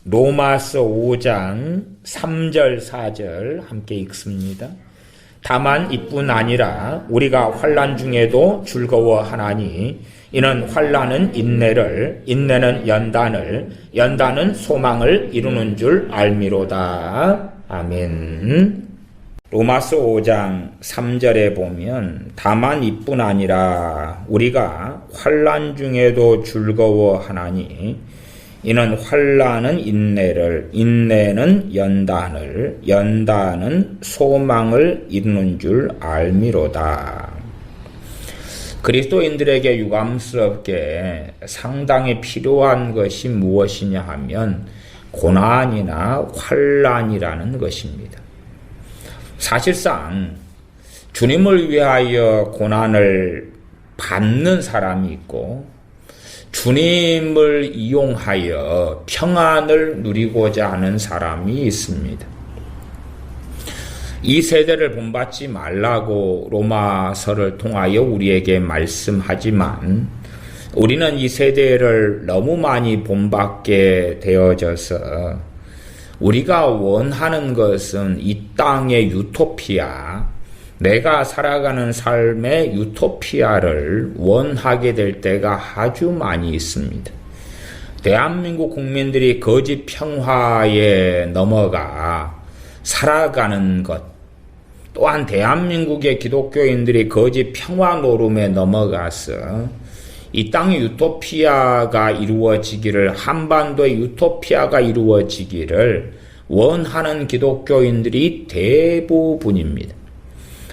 로마서 5장 3절 4절 함께 읽습니다. 다만 이뿐 아니라 우리가 환난 중에도 즐거워하나니 이는 환난은 인내를, 인내는 연단을, 연단은 소망을 이루는 줄 알미로다. 아멘. 로마서 5장 3절에 보면 다만 이뿐 아니라 우리가 환난 중에도 즐거워하나니 이는 환난은 인내를, 인내는 연단을, 연단은 소망을 이루는 줄 알미로다. 그리스도인들에게 유감스럽게 상당히 필요한 것이 무엇이냐 하면 고난이나 환난이라는 것입니다. 사실상 주님을 위하여 고난을 받는 사람이 있고 주님을 이용하여 평안을 누리고자 하는 사람이 있습니다. 이 세대를 본받지 말라고 로마서를 통하여 우리에게 말씀하지만 우리는 이 세대를 너무 많이 본받게 되어져서 우리가 원하는 것은 이 땅의 유토피아, 내가 살아가는 삶의 유토피아를 원하게 될 때가 아주 많이 있습니다. 대한민국 국민들이 거짓 평화에 넘어가 살아가는 것, 또한 대한민국의 기독교인들이 거짓 평화 노름에 넘어가서 이 땅의 유토피아가 이루어지기를, 한반도의 유토피아가 이루어지기를 원하는 기독교인들이 대부분입니다.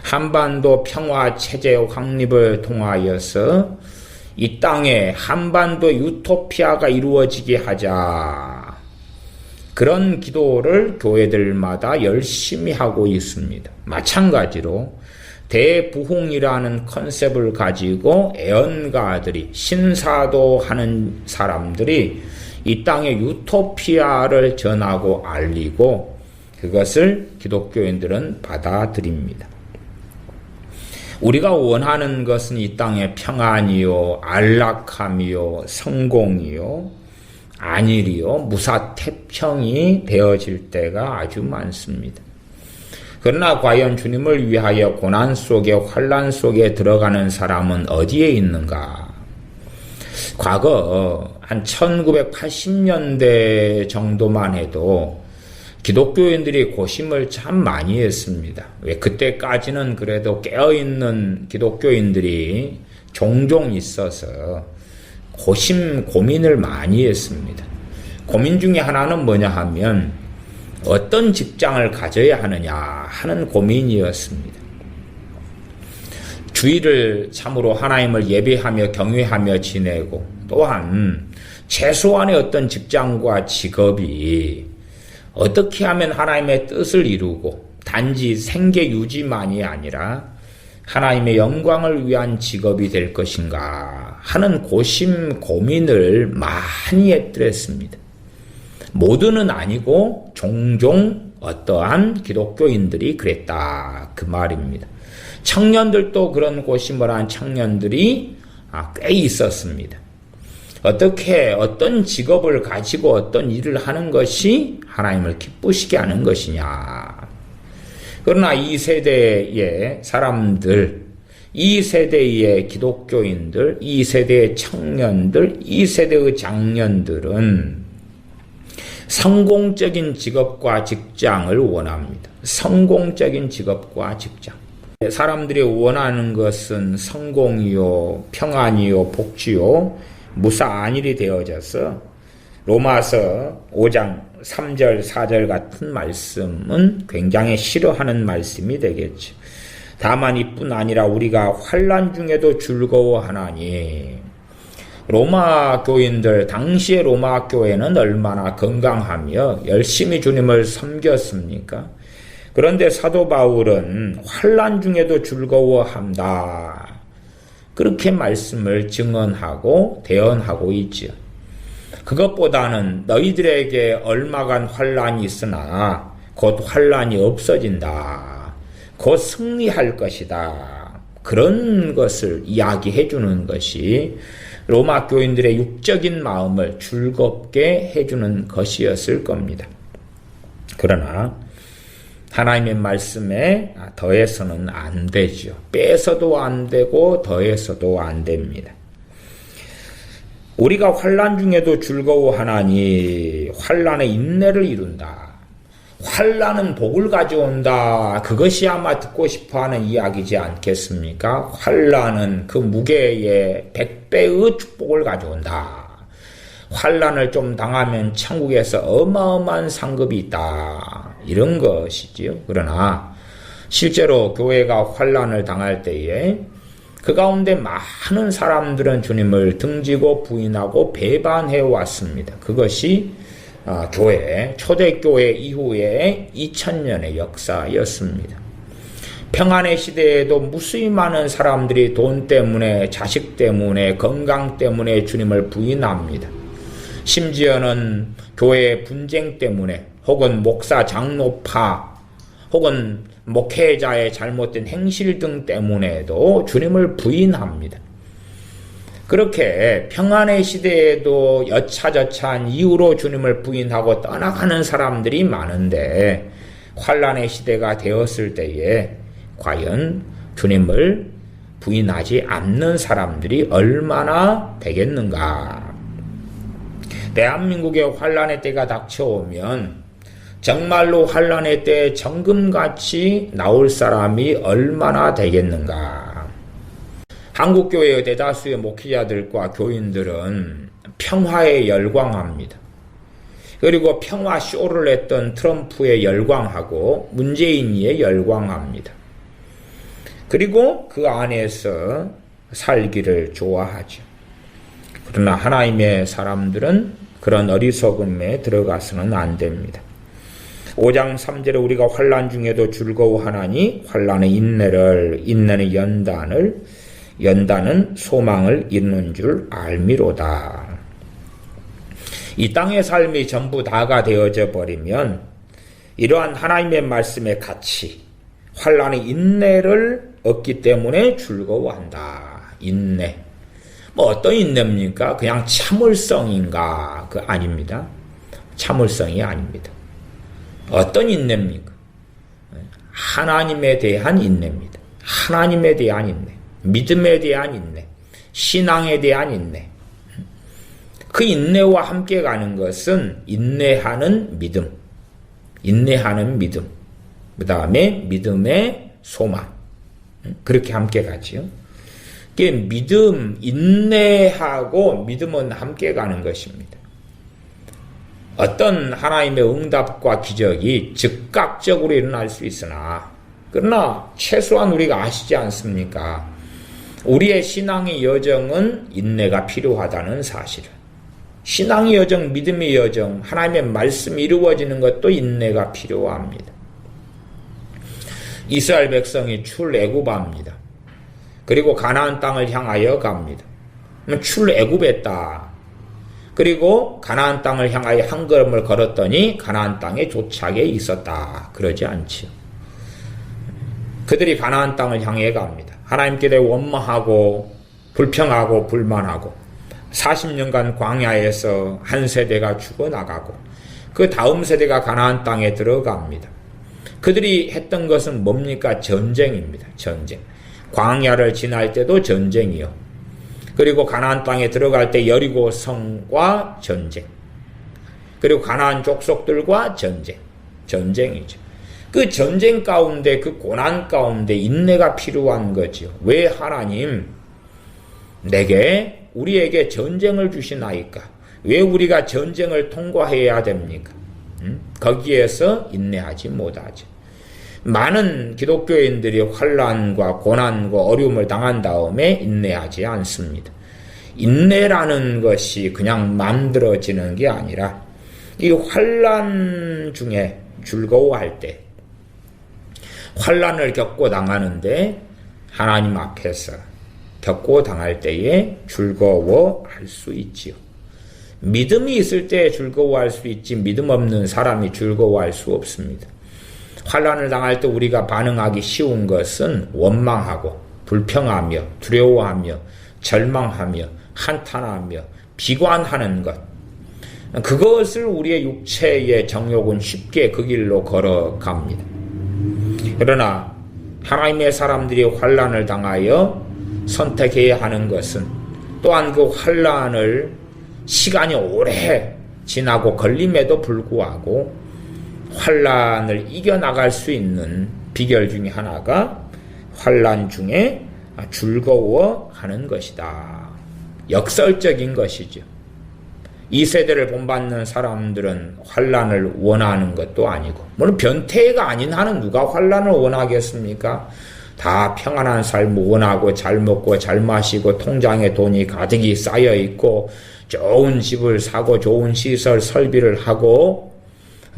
한반도 평화 체제 확립을 통하여서 이 땅에 한반도 유토피아가 이루어지게 하자. 그런 기도를 교회들마다 열심히 하고 있습니다. 마찬가지로 대부흥이라는 컨셉을 가지고 애언가들이, 신사도 하는 사람들이 이 땅의 유토피아를 전하고 알리고 그것을 기독교인들은 받아들입니다. 우리가 원하는 것은 이 땅의 평안이요, 안락함이요, 성공이요, 안일이요, 무사태평이 되어질 때가 아주 많습니다. 그러나 과연 주님을 위하여 고난 속에, 환난 속에 들어가는 사람은 어디에 있는가? 과거 한 1980년대 정도만 해도 기독교인들이 고심을 참 많이 했습니다. 왜 그때까지는 그래도 깨어있는 기독교인들이 종종 있어서 고민을 많이 했습니다. 고민 중에 하나는 뭐냐 하면 어떤 직장을 가져야 하느냐 하는 고민이었습니다. 주일을 참으로 하나님을 예배하며 경외하며 지내고 또한 최소한의 어떤 직장과 직업이 어떻게 하면 하나님의 뜻을 이루고 단지 생계 유지만이 아니라 하나님의 영광을 위한 직업이 될 것인가 하는 고민을 많이 했더랬습니다. 모두는 아니고 종종 어떠한 기독교인들이 그랬다, 그 말입니다. 청년들도 그런 고심을 한 청년들이 꽤 있었습니다. 어떻게 어떤 직업을 가지고 어떤 일을 하는 것이 하나님을 기쁘시게 하는 것이냐. 그러나 이 세대의 사람들, 이 세대의 기독교인들, 이 세대의 청년들, 이 세대의 장년들은 성공적인 직업과 직장을 원합니다. 성공적인 직업과 직장. 사람들이 원하는 것은 성공이요, 평안이요, 복지요, 무사안일이 되어져서 로마서 5장 3절 4절 같은 말씀은 굉장히 싫어하는 말씀이 되겠죠. 다만 이뿐 아니라 우리가 환난 중에도 즐거워하나니. 로마 교인들, 당시의 로마 교회는 얼마나 건강하며 열심히 주님을 섬겼습니까? 그런데 사도 바울은 환난 중에도 즐거워한다. 그렇게 말씀을 증언하고 대언하고 있지요. 그것보다는 너희들에게 얼마간 환난이 있으나 곧 환난이 없어진다. 곧 승리할 것이다. 그런 것을 이야기해 주는 것이 로마 교인들의 육적인 마음을 즐겁게 해주는 것이었을 겁니다. 그러나 하나님의 말씀에 더해서는 안 되죠. 빼서도 안 되고 더해서도 안 됩니다. 우리가 환난 중에도 즐거워하나니 환난의 인내를 이룬다. 환난은 복을 가져온다. 그것이 아마 듣고 싶어하는 이야기지 않겠습니까? 환난은 그 무게의 100배의 축복을 가져온다. 환난을 좀 당하면 천국에서 어마어마한 상급이 있다. 이런 것이지요. 그러나 실제로 교회가 환난을 당할 때에 그 가운데 많은 사람들은 주님을 등지고 부인하고 배반해 왔습니다. 그것이 초대교회 이후의 2000년의 역사였습니다. 평안의 시대에도 무수히 많은 사람들이 돈 때문에, 자식 때문에, 건강 때문에 주님을 부인합니다. 심지어는 교회의 분쟁 때문에, 혹은 목사, 장로파, 혹은 목회자의 잘못된 행실 등 때문에도 주님을 부인합니다. 그렇게 평안의 시대에도 여차저차한 이유로 주님을 부인하고 떠나가는 사람들이 많은데 환난의 시대가 되었을 때에 과연 주님을 부인하지 않는 사람들이 얼마나 되겠는가? 대한민국의 환난의 때가 닥쳐오면 정말로 환난의 때에 정금같이 나올 사람이 얼마나 되겠는가? 한국교회의 대다수의 목회자들과 교인들은 평화에 열광합니다. 그리고 평화 쇼를 했던 트럼프에 열광하고 문재인이에 열광합니다. 그리고 그 안에서 살기를 좋아하죠. 그러나 하나님의 사람들은 그런 어리석음에 들어가서는 안 됩니다. 5장 3절에 우리가 환난 중에도 즐거워하나니 환난의 인내를, 인내는 연단은 소망을 이루는 줄 알미로다. 이 땅의 삶이 전부 다가 되어져 버리면 이러한 하나님의 말씀의 가치, 환난의 인내를 얻기 때문에 즐거워한다. 인내. 어떤 인내입니까? 그냥 참을성인가? 그 아닙니다. 참을성이 아닙니다. 어떤 인내입니까? 하나님에 대한 인내입니다. 하나님에 대한 인내, 믿음에 대한 인내, 신앙에 대한 인내. 그 인내와 함께 가는 것은 인내하는 믿음, 그 다음에 믿음의 소망. 그렇게 함께 가지요. 믿음, 인내하고 믿음은 함께 가는 것입니다. 어떤 하나님의 응답과 기적이 즉각적으로 일어날 수 있으나, 그러나 최소한 우리가 아시지 않습니까? 우리의 신앙의 여정은 인내가 필요하다는 사실을. 신앙의 여정, 믿음의 여정, 하나님의 말씀이 이루어지는 것도 인내가 필요합니다. 이스라엘 백성이 출애굽합니다. 그리고 가나안 땅을 향하여 갑니다. 출애굽했다. 그리고 가나안 땅을 향하여 한 걸음을 걸었더니 가나안 땅에 도착해 있었다. 그러지 않지요. 그들이 가나안 땅을 향해 갑니다. 하나님께 대해 원망하고 불평하고 불만하고 40년간 광야에서 한 세대가 죽어나가고 그 다음 세대가 가나안 땅에 들어갑니다. 그들이 했던 것은 뭡니까? 전쟁입니다. 전쟁. 광야를 지날 때도 전쟁이요. 그리고 가나안 땅에 들어갈 때 여리고 성과 전쟁. 그리고 가나안 족속들과 전쟁. 전쟁이죠. 그 전쟁 가운데, 그 고난 가운데 인내가 필요한 거죠. 왜 하나님 우리에게 전쟁을 주시나이까? 왜 우리가 전쟁을 통과해야 됩니까? 거기에서 인내하지 못하죠. 많은 기독교인들이 환난과 고난과 어려움을 당한 다음에 인내하지 않습니다. 인내라는 것이 그냥 만들어지는 게 아니라 이 환난 중에 즐거워할 때, 환난을 겪고 당하는데 하나님 앞에서 겪고 당할 때에 즐거워할 수 있지요. 믿음이 있을 때 즐거워할 수 있지 믿음 없는 사람이 즐거워할 수 없습니다. 환난을 당할 때 우리가 반응하기 쉬운 것은 원망하고 불평하며 두려워하며 절망하며 한탄하며 비관하는 것, 그것을 우리의 육체의 정욕은 쉽게 그 길로 걸어갑니다. 그러나 하나님의 사람들이 환난을 당하여 선택해야 하는 것은 또한 그 환난을 시간이 오래 지나고 걸림에도 불구하고 환난을 이겨나갈 수 있는 비결 중에 하나가 환난 중에 즐거워하는 것이다. 역설적인 것이죠. 이 세대를 본받는 사람들은 환난을 원하는 것도 아니고, 물론 변태가 아닌 한은 누가 환난을 원하겠습니까? 다 평안한 삶을 원하고 잘 먹고 잘 마시고 통장에 돈이 가득히 쌓여 있고 좋은 집을 사고 좋은 시설 설비를 하고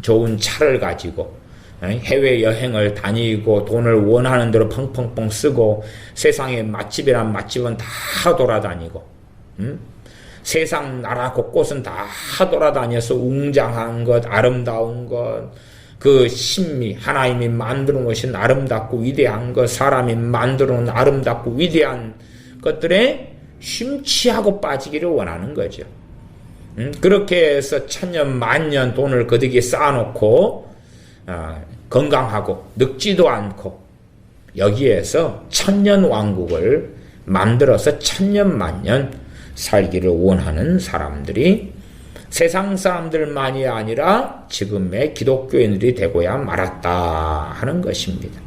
좋은 차를 가지고 해외여행을 다니고 돈을 원하는 대로 펑펑펑 쓰고 세상에 맛집이란 맛집은 다 돌아다니고 세상 나라 곳곳은 다 돌아다녀서 웅장한 것, 아름다운 것, 그 신미, 하나님이 만들어 놓으신 아름답고 위대한 것, 사람이 만들어 놓은 아름답고 위대한 것들에 심취하고 빠지기를 원하는 거죠. 그렇게 해서 천년 만년 돈을 거두게 쌓아놓고 건강하고 늙지도 않고 여기에서 천년 왕국을 만들어서 천년 만년 살기를 원하는 사람들이 세상 사람들만이 아니라 지금의 기독교인들이 되고야 말았다 하는 것입니다.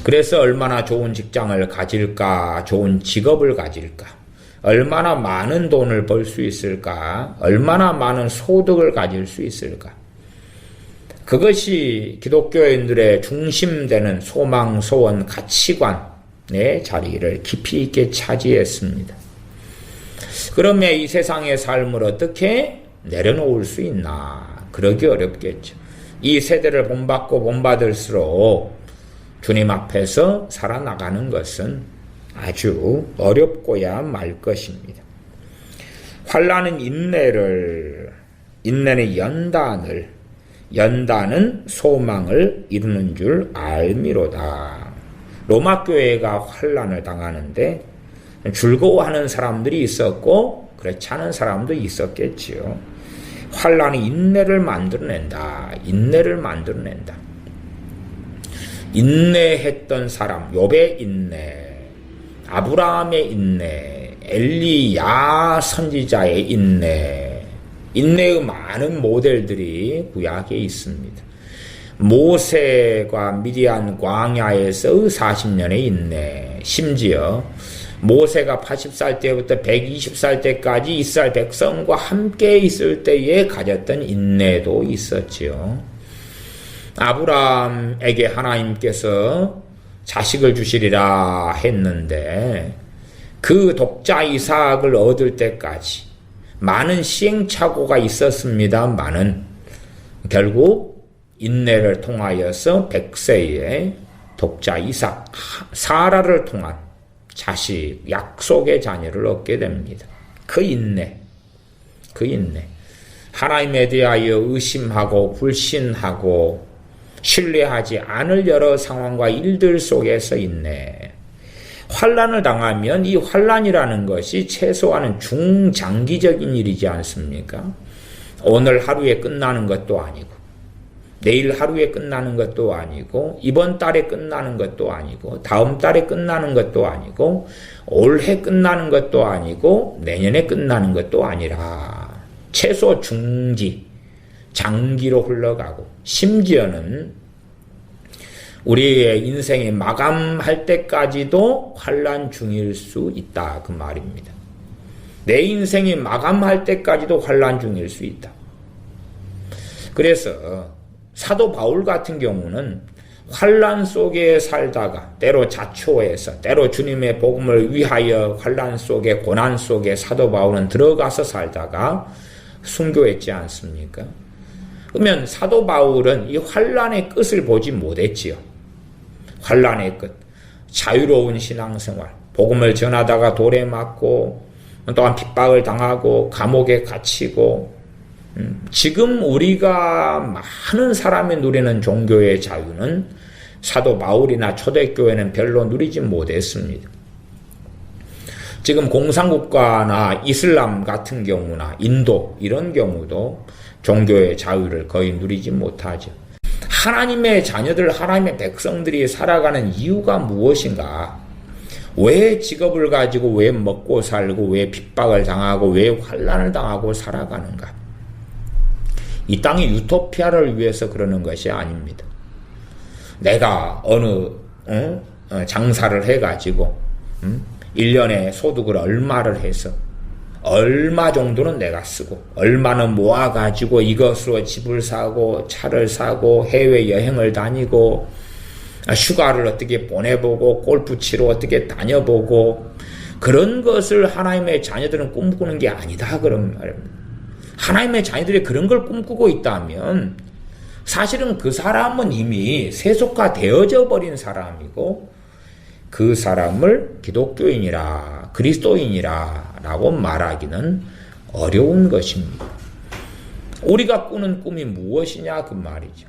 그래서 얼마나 좋은 직장을 가질까, 좋은 직업을 가질까, 얼마나 많은 돈을 벌 수 있을까, 얼마나 많은 소득을 가질 수 있을까, 그것이 기독교인들의 중심되는 소망, 소원, 가치관의 자리를 깊이 있게 차지했습니다. 그러면 이 세상의 삶을 어떻게 내려놓을 수 있나? 그러기 어렵겠죠. 이 세대를 본받고 본받을수록 주님 앞에서 살아나가는 것은 아주 어렵고야 말 것입니다. 환난은 인내는 연단은 소망을 이루는 줄 알미로다. 로마 교회가 환난을 당하는데 즐거워하는 사람들이 있었고 그렇지 않은 사람도 있었겠지요. 환난이 인내를 만들어낸다. 인내했던 사람, 욥의 인내, 아브라함의 인내, 엘리야 선지자의 인내의 많은 모델들이 구약에 있습니다. 모세가 미디안 광야에서의 40년의 인내, 심지어 모세가 80살 때부터 120살 때까지 이스라엘 백성과 함께 있을 때에 가졌던 인내도 있었지요. 아브라함에게 하나님께서 자식을 주시리라 했는데 그 독자 이삭을 얻을 때까지 많은 시행착오가 있었습니다만은 결국 인내를 통하여서 100세의 독자 이삭 사라를 통한 자식, 약속의 자녀를 얻게 됩니다. 그 인내. 하나님에 대하여 의심하고 불신하고 신뢰하지 않을 여러 상황과 일들 속에서 인내. 환난을 당하면 이 환난이라는 것이 최소한은 중장기적인 일이지 않습니까? 오늘 하루에 끝나는 것도 아니고 내일 하루에 끝나는 것도 아니고 이번 달에 끝나는 것도 아니고 다음 달에 끝나는 것도 아니고 올해 끝나는 것도 아니고 내년에 끝나는 것도 아니라 최소 중지, 장기로 흘러가고 심지어는 우리의 인생이 마감할 때까지도 환난 중일 수 있다 그 말입니다. 내 인생이 마감할 때까지도 환난 중일 수 있다. 그래서 사도 바울 같은 경우는 환난 속에 살다가 때로 자초해서 때로 주님의 복음을 위하여 환난 속에 고난 속에 사도 바울은 들어가서 살다가 순교했지 않습니까? 그러면 사도 바울은 이 환난의 끝을 보지 못했지요. 환난의 끝, 자유로운 신앙생활, 복음을 전하다가 돌에 맞고 또한 핍박을 당하고 감옥에 갇히고 지금 우리가 많은 사람이 누리는 종교의 자유는 사도 바울이나 초대교회는 별로 누리지 못했습니다. 지금 공산국가나 이슬람 같은 경우나 인도 이런 경우도 종교의 자유를 거의 누리지 못하죠. 하나님의 자녀들, 하나님의 백성들이 살아가는 이유가 무엇인가? 왜 직업을 가지고 왜 먹고 살고 왜 핍박을 당하고 왜 환난을 당하고 살아가는가? 이 땅의 유토피아를 위해서 그러는 것이 아닙니다. 내가 어느 장사를 해가지고 1년에 소득을 얼마를 해서 얼마 정도는 내가 쓰고 얼마는 모아가지고 이것으로 집을 사고 차를 사고 해외여행을 다니고 휴가를 어떻게 보내보고 골프 치러 어떻게 다녀보고 그런 것을 하나님의 자녀들은 꿈꾸는 게 아니다 그런 말입니다. 하나님의 자녀들이 그런 걸 꿈꾸고 있다면 사실은 그 사람은 이미 세속화되어져 버린 사람이고 그 사람을 기독교인이라 그리스도인이라 라고 말하기는 어려운 것입니다. 우리가 꾸는 꿈이 무엇이냐 그 말이죠.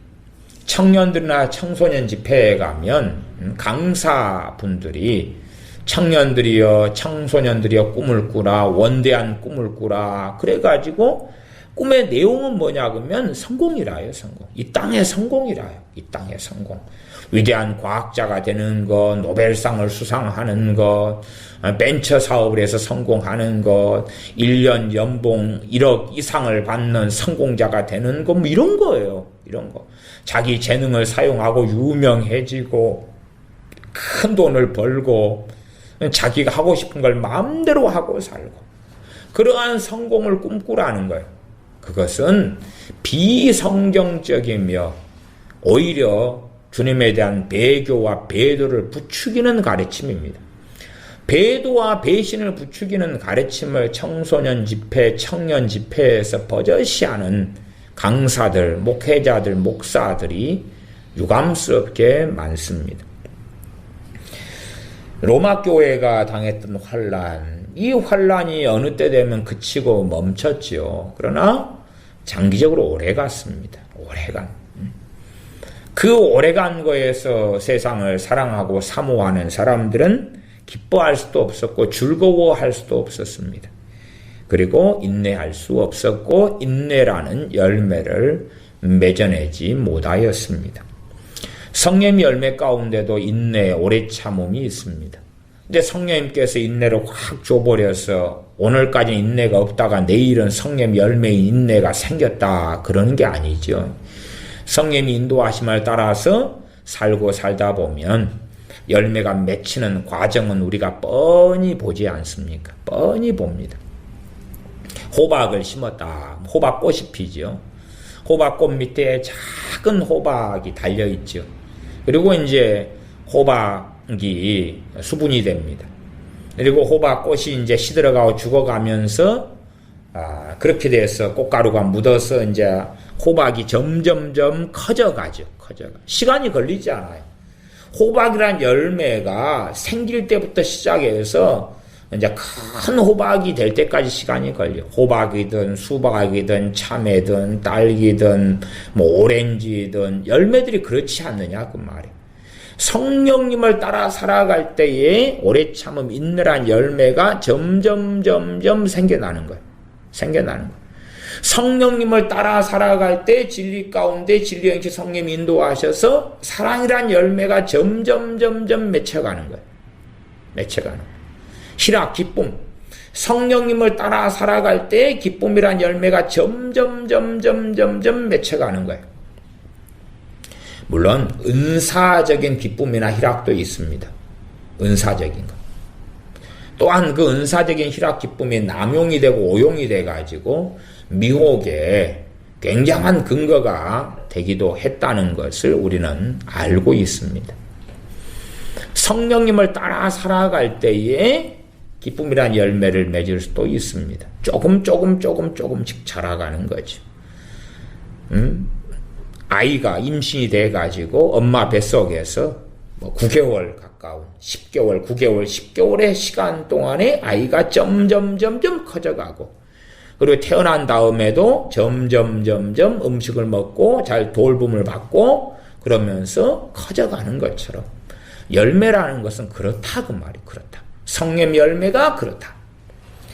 청년들이나 청소년 집회에 가면 강사분들이 청년들이여 청소년들이여 꿈을 꾸라 원대한 꿈을 꾸라 그래가지고 꿈의 내용은 뭐냐 그러면 성공이라요. 성공. 이 땅의 성공이라요. 이 땅의 성공. 위대한 과학자가 되는 것, 노벨상을 수상하는 것, 벤처 사업을 해서 성공하는 것, 1년 연봉 1억 이상을 받는 성공자가 되는 것, 뭐 이런 거예요. 이런 거. 자기 재능을 사용하고 유명해지고 큰 돈을 벌고 자기가 하고 싶은 걸 마음대로 하고 살고 그러한 성공을 꿈꾸라는 거예요. 그것은 비성경적이며 오히려 주님에 대한 배교와 배도를 부추기는 가르침입니다. 배도와 배신을 부추기는 가르침을 청소년 집회, 청년 집회에서 버젓이하는 강사들, 목회자들, 목사들이 유감스럽게 많습니다. 로마 교회가 당했던 환란, 이 환란이 어느 때 되면 그치고 멈췄지요. 그러나 장기적으로 오래갔습니다. 오래간. 그 오래간 거에서 세상을 사랑하고 사모하는 사람들은 기뻐할 수도 없었고 즐거워할 수도 없었습니다. 그리고 인내할 수 없었고 인내라는 열매를 맺어내지 못하였습니다. 성령 열매 가운데도 인내, 오래 참음이 있습니다. 근데 성령님께서 인내를 확 줘버려서 오늘까지 인내가 없다가 내일은 성령 열매인 인내가 생겼다 그러는 게 아니죠. 성령의 인도하심을 따라서 살고 살다 보면 열매가 맺히는 과정은 우리가 뻔히 보지 않습니까? 뻔히 봅니다. 호박을 심었다. 호박꽃이 피죠. 호박꽃 밑에 작은 호박이 달려있죠. 그리고 이제 호박이 수분이 됩니다. 그리고 호박꽃이 이제 시들어가고 죽어가면서 그렇게 돼서 꽃가루가 묻어서 이제 호박이 점점점 커져가죠. 커져가. 시간이 걸리지 않아요. 호박이란 열매가 생길 때부터 시작해서 이제 큰 호박이 될 때까지 시간이 걸려. 호박이든 수박이든 참외든 딸기든 뭐 오렌지든 열매들이 그렇지 않느냐 그 말이에요. 성령님을 따라 살아갈 때에 오래 참음 인내란 열매가 점점 생겨나는 거예요. 생겨나는 거예요. 성령님을 따라 살아갈 때 진리 가운데 진리 영치 성령님이 인도하셔서 사랑이란 열매가 점점 맺혀가는 거예요. 맺혀가는 거예요. 희락, 기쁨. 성령님을 따라 살아갈 때 기쁨이란 열매가 점점 맺혀가는 거예요. 물론 은사적인 기쁨이나 희락도 있습니다. 은사적인 거. 또한 그 은사적인 희락, 기쁨이 남용이 되고 오용이 돼가지고 미혹에 굉장한 근거가 되기도 했다는 것을 우리는 알고 있습니다. 성령님을 따라 살아갈 때에 기쁨이란 열매를 맺을 수도 있습니다. 조금씩 자라가는 거죠. 아이가 임신이 돼가지고 엄마 뱃속에서 9개월 가까운 10개월, 9개월, 10개월의 시간 동안에 아이가 점점 커져가고 그리고 태어난 다음에도 점점 음식을 먹고 잘 돌봄을 받고 그러면서 커져가는 것처럼 열매라는 것은 그렇다 그 말이 그렇다. 성령 열매가 그렇다.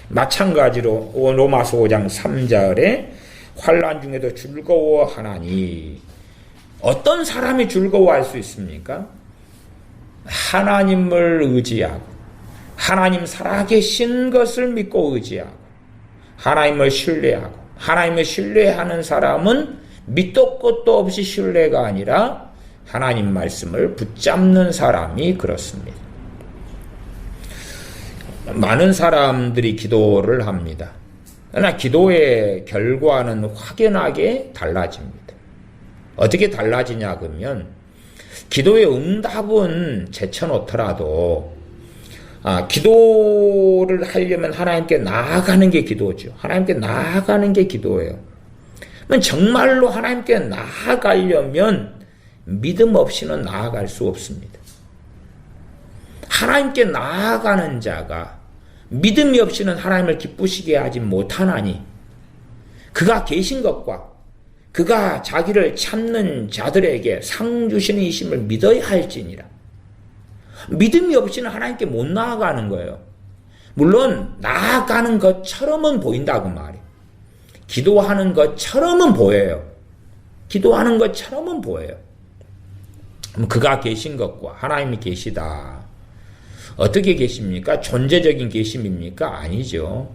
마찬가지로 로마서 5장 3절에 환난 중에도 즐거워하나니, 어떤 사람이 즐거워할 수 있습니까? 하나님을 의지하고 하나님 살아계신 것을 믿고 의지하고 하나님을 신뢰하고, 하나님을 신뢰하는 사람은 밑도 끝도 없이 신뢰가 아니라 하나님 말씀을 붙잡는 사람이 그렇습니다. 많은 사람들이 기도를 합니다. 그러나 기도의 결과는 확연하게 달라집니다. 어떻게 달라지냐 그러면, 기도의 응답은 제쳐놓더라도 기도를 하려면 하나님께 나아가는 게 기도죠. 하나님께 나아가는 게 기도예요. 정말로 하나님께 나아가려면 믿음 없이는 나아갈 수 없습니다. 하나님께 나아가는 자가 믿음이 없이는 하나님을 기쁘시게 하지 못하나니, 그가 계신 것과 그가 자기를 찾는 자들에게 상 주시는 이심을 믿어야 할지니라. 믿음이 없이는 하나님께 못 나아가는 거예요. 물론 나아가는 것처럼은 보인다고 말이에요. 기도하는 것처럼은 보여요. 기도하는 것처럼은 보여요. 그가 계신 것과 하나님이 계시다. 어떻게 계십니까? 존재적인 계심입니까? 아니죠.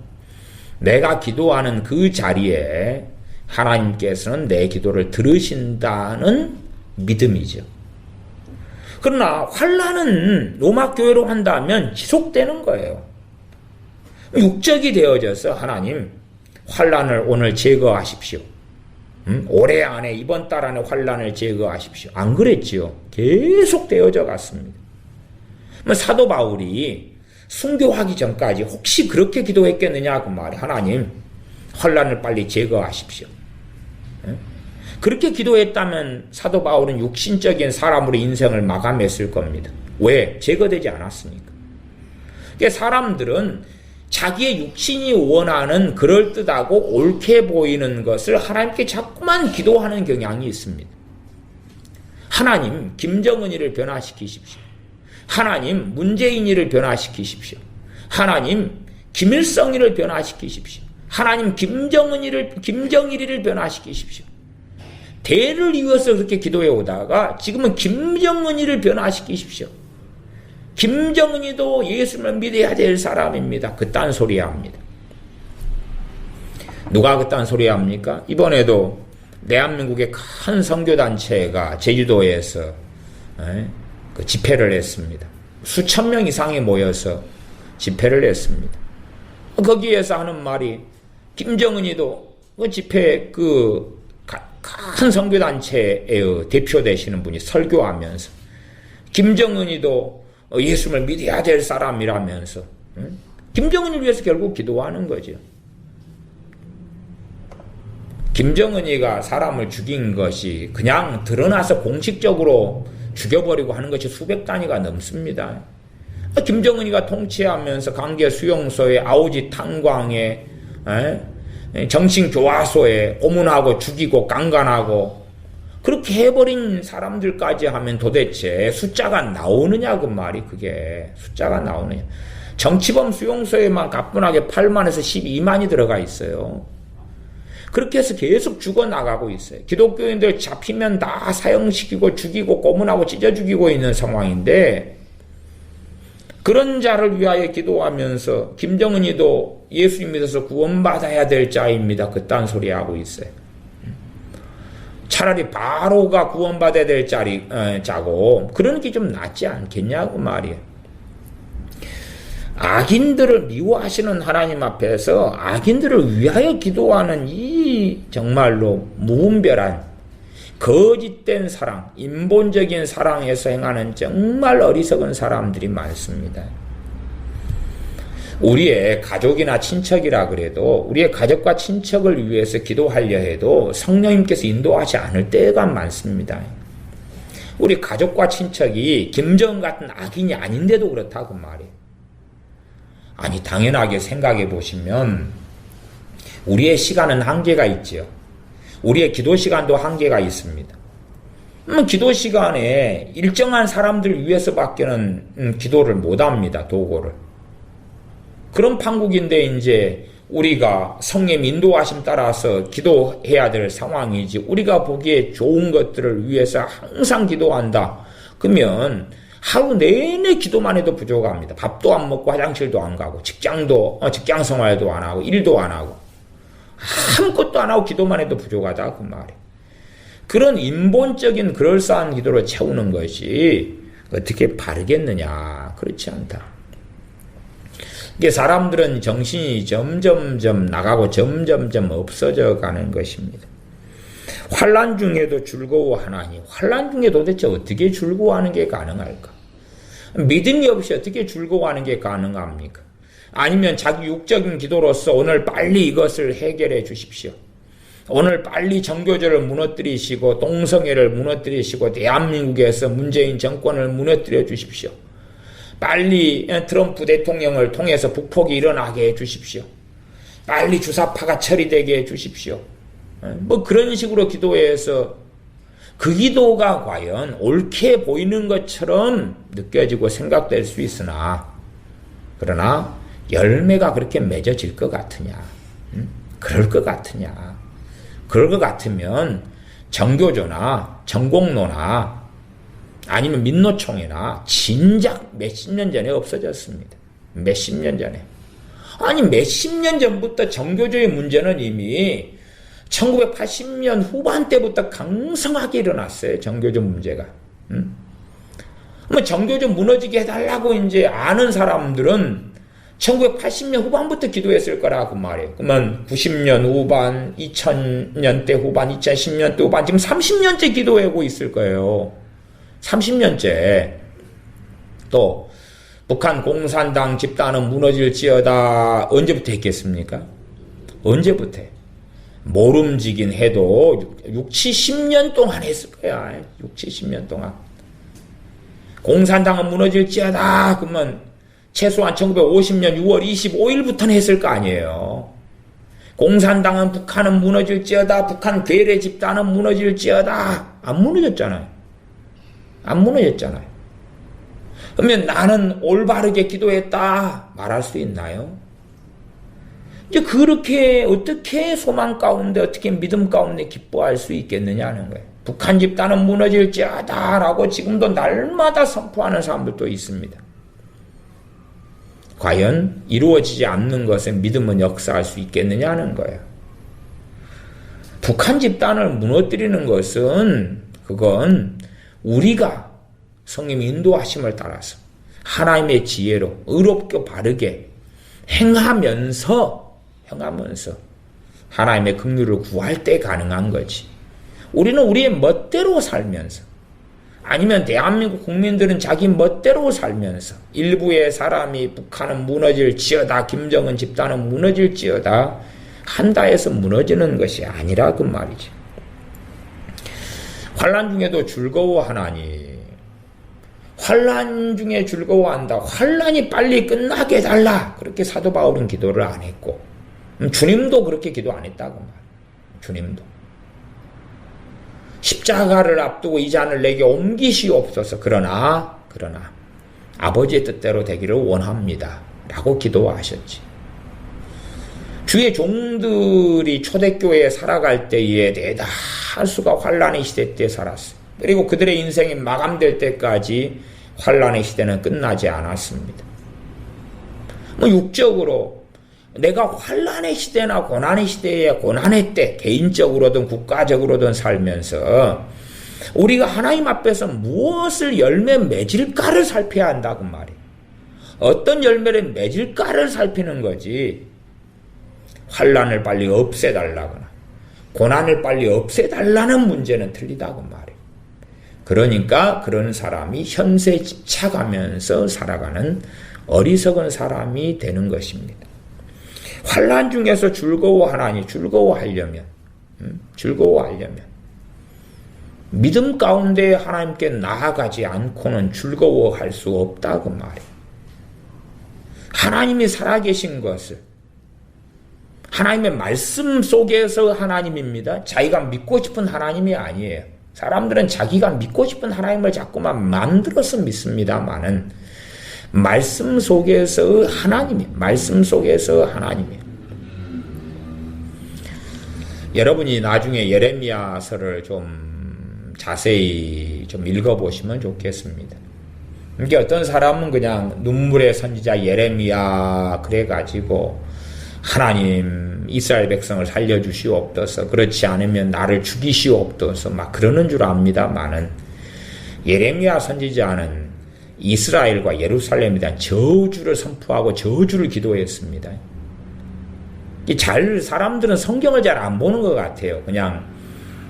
내가 기도하는 그 자리에 하나님께서는 내 기도를 들으신다는 믿음이죠. 그러나 환난은 로마 교회로 한다면 지속되는 거예요. 육적이 되어져서 하나님 환난을 오늘 제거하십시오. 올해 안에, 이번 달 안에 환난을 제거하십시오. 안 그랬지요. 계속 되어져 갔습니다. 사도 바울이 순교하기 전까지 혹시 그렇게 기도했겠느냐고 말해. 하나님 환난을 빨리 제거하십시오. 그렇게 기도했다면 사도 바울은 육신적인 사람으로 인생을 마감했을 겁니다. 왜? 제거되지 않았으니까. 그러니까 사람들은 자기의 육신이 원하는 그럴듯하고 옳게 보이는 것을 하나님께 자꾸만 기도하는 경향이 있습니다. 하나님 김정은이를 변화시키십시오. 하나님 문재인이를 변화시키십시오. 하나님 김일성이를 변화시키십시오. 하나님 김정일이를 변화시키십시오. 대를 이어서 그렇게 기도해 오다가 지금은 김정은이를 변화시키십시오. 김정은이도 예수를 믿어야 될 사람입니다. 그딴 소리 합니다. 누가 그딴 소리 합니까? 이번에도 대한민국의 큰 선교단체가 제주도에서 그 집회를 했습니다. 수천 명 이상이 모여서 집회를 했습니다. 거기에서 하는 말이, 김정은이도 그 집회 큰 선교단체의 대표 되시는 분이 설교하면서 김정은이도 예수를 믿어야 될 사람이라면서 김정은을 위해서 결국 기도하는 거죠. 김정은이가 사람을 죽인 것이 그냥 드러나서 공식적으로 죽여버리고 하는 것이 수백 단위가 넘습니다. 김정은이가 통치하면서 강계 수용소에, 아우지 탄광에, 정신교화소에 고문하고 죽이고 강간하고 그렇게 해버린 사람들까지 하면 도대체 숫자가 나오느냐 그 말이. 그게 숫자가 나오느냐. 정치범 수용소에만 가뿐하게 8만에서 12만이 들어가 있어요. 그렇게 해서 계속 죽어나가고 있어요. 기독교인들 잡히면 다 사형시키고 죽이고 고문하고 찢어 죽이고 있는 상황인데, 그런 자를 위하여 기도하면서 김정은이도 예수님 믿어서 구원받아야 될 자입니다. 그딴 소리 하고 있어요. 차라리 바로가 구원받아야 될 자고 그러는 게 좀 낫지 않겠냐고 말이에요. 악인들을 미워하시는 하나님 앞에서 악인들을 위하여 기도하는 이 정말로 무분별한 거짓된 사랑, 인본적인 사랑에서 행하는 정말 어리석은 사람들이 많습니다. 우리의 가족이나 친척이라 그래도 우리의 가족과 친척을 위해서 기도하려 해도 성령님께서 인도하지 않을 때가 많습니다. 우리 가족과 친척이 김정은 같은 악인이 아닌데도 그렇다고 말이에요. 아니, 당연하게 생각해 보시면 우리의 시간은 한계가 있지요. 우리의 기도 시간도 한계가 있습니다. 기도 시간에 일정한 사람들 위해서밖에는 기도를 못합니다. 도구를. 그런 판국인데 이제 우리가 성령 인도하심 따라서 기도해야 될 상황이지 우리가 보기에 좋은 것들을 위해서 항상 기도한다. 그러면 하루 내내 기도만 해도 부족합니다. 밥도 안 먹고 화장실도 안 가고 직장 생활도 안 하고 일도 안 하고 아무것도 안 하고 기도만 해도 부족하다 그 말이에요. 그런 인본적인 그럴싸한 기도를 채우는 것이 어떻게 바르겠느냐. 그렇지 않다. 이게 사람들은 정신이 점점점 나가고 점점점 없어져 가는 것입니다. 환난 중에도 즐거워하나니 환난 중에 도대체 어떻게 즐거워하는 게 가능할까? 믿음이 없이 어떻게 즐거워하는 게 가능합니까? 아니면 자기 육적인 기도로서 오늘 빨리 이것을 해결해 주십시오. 오늘 빨리 정교조를 무너뜨리시고 동성애를 무너뜨리시고 대한민국에서 문재인 정권을 무너뜨려 주십시오. 빨리 트럼프 대통령을 통해서 북폭이 일어나게 해 주십시오. 빨리 주사파가 처리되게 해 주십시오. 뭐 그런 식으로 기도해서 그 기도가 과연 옳게 보이는 것처럼 느껴지고 생각될 수 있으나 그러나 열매가 그렇게 맺어질 것 같으냐? 그럴 것 같으냐? 그럴 것 같으면 정교조나 정공로나 아니면 민노총이나 진작 몇십 년 전에 없어졌습니다. 몇십 년 전에. 아니 몇십 년 전부터 정교조의 문제는 이미 1980년 후반 때부터 강성하게 일어났어요. 정교조 문제가. 뭐 정교조 무너지게 해달라고 이제 아는 사람들은 1980년 후반부터 기도했을 거라고 말이에요. 그러면 90년 후반, 2000년대 후반, 2010년대 후반 지금 30년째 기도하고 있을 거예요. 30년째. 또 북한 공산당 집단은 무너질지어다 언제부터 했겠습니까? 언제부터? 모름지긴 해도 6, 70년 동안 했을 거야. 6, 70년 동안. 공산당은 무너질지어다 그러면 최소한 1950년 6월 25일부터는 했을 거 아니에요. 공산당은 북한은 무너질지어다. 북한 괴뢰 집단은 무너질지어다. 안 무너졌잖아요. 안 무너졌잖아요. 그러면 나는 올바르게 기도했다 말할 수 있나요? 이제 그렇게 어떻게 소망 가운데 어떻게 믿음 가운데 기뻐할 수 있겠느냐는 거예요. 북한 집단은 무너질지어다 라고 지금도 날마다 선포하는 사람들도 있습니다. 과연 이루어지지 않는 것에 믿음은 역사할 수 있겠느냐는 거예요. 북한 집단을 무너뜨리는 것은 그건 우리가 성령 인도하심을 따라서 하나님의 지혜로 의롭고 바르게 행하면서 하나님의 긍휼을 구할 때 가능한 거지. 우리는 우리의 멋대로 살면서 아니면 대한민국 국민들은 자기 멋대로 살면서 일부의 사람이 북한은 무너질지어다 김정은 집단은 무너질지어다 한다 해서 무너지는 것이 아니라 그 말이지. 환난 중에도 즐거워하나니 환난 중에 즐거워한다. 환난이 빨리 끝나게 해달라. 그렇게 사도 바울은 기도를 안 했고 주님도 그렇게 기도 안 했다고 말이야. 주님도. 십자가를 앞두고 이 잔을 내게 옮기시옵소서. 그러나 아버지의 뜻대로 되기를 원합니다. 라고 기도하셨지. 주의 종들이 초대교회에 살아갈 때에 대다수가 환난의 시대 때 살았어요. 그리고 그들의 인생이 마감될 때까지 환난의 시대는 끝나지 않았습니다. 뭐 육적으로 내가 환난의 시대나 고난의 시대에 고난의 때 개인적으로든 국가적으로든 살면서 우리가 하나님 앞에서 무엇을 열매 맺을까를 살펴야 한다고 말이에요. 어떤 열매를 맺을까를 살피는 거지 환난을 빨리 없애달라거나 고난을 빨리 없애달라는 문제는 틀리다고 말이에요. 그러니까 그런 사람이 현세에 집착하면서 살아가는 어리석은 사람이 되는 것입니다. 환난 중에서 즐거워하나니 즐거워하려면 믿음 가운데 하나님께 나아가지 않고는 즐거워할 수 없다고 말이에요. 하나님이 살아계신 것을 하나님의 말씀 속에서 하나님입니다. 자기가 믿고 싶은 하나님이 아니에요. 사람들은 자기가 믿고 싶은 하나님을 자꾸만 만들어서 믿습니다만은 말씀 속에서 하나님이에요. 말씀 속에서 하나님이에요. 여러분이 나중에 예레미야서를 좀 자세히 좀 읽어보시면 좋겠습니다. 이게 어떤 사람은 그냥 눈물의 선지자 예레미야 그래가지고 하나님 이스라엘 백성을 살려주시옵소서, 그렇지 않으면 나를 죽이시옵소서 막 그러는 줄 압니다만은, 예레미야 선지자는 이스라엘과 예루살렘에 대한 저주를 선포하고 저주를 기도했습니다. 사람들은 성경을 잘 안 보는 것 같아요. 그냥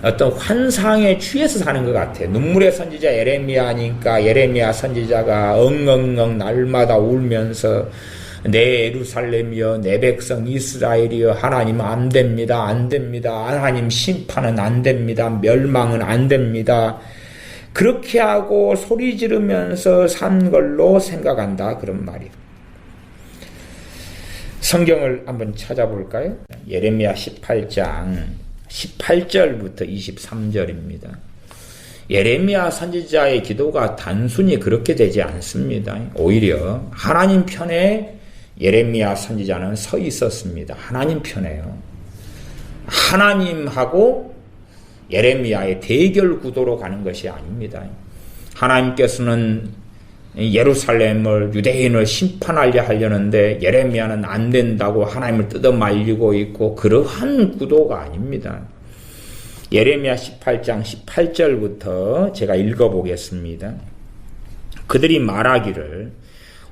어떤 환상에 취해서 사는 것 같아요. 눈물의 선지자 예레미야니까 예레미야 선지자가 엉엉엉 날마다 울면서 내 예루살렘이여, 내 백성 이스라엘이여, 하나님 안 됩니다, 안 됩니다, 하나님 심판은 안 됩니다, 멸망은 안 됩니다, 그렇게 하고 소리 지르면서 산 걸로 생각한다, 그런 말이에요. 성경을 한번 찾아볼까요? 예레미야 18장 18절부터 23절입니다. 예레미야 선지자의 기도가 단순히 그렇게 되지 않습니다. 오히려 하나님 편에 예레미야 선지자는 서 있었습니다. 하나님 편에요. 하나님하고 예레미야의 대결 구도로 가는 것이 아닙니다. 하나님께서는 예루살렘을, 유대인을 심판하려 하려는데 예레미야는 안 된다고 하나님을 뜯어 말리고 있고, 그러한 구도가 아닙니다. 예레미야 18장 18절부터 제가 읽어보겠습니다. 그들이 말하기를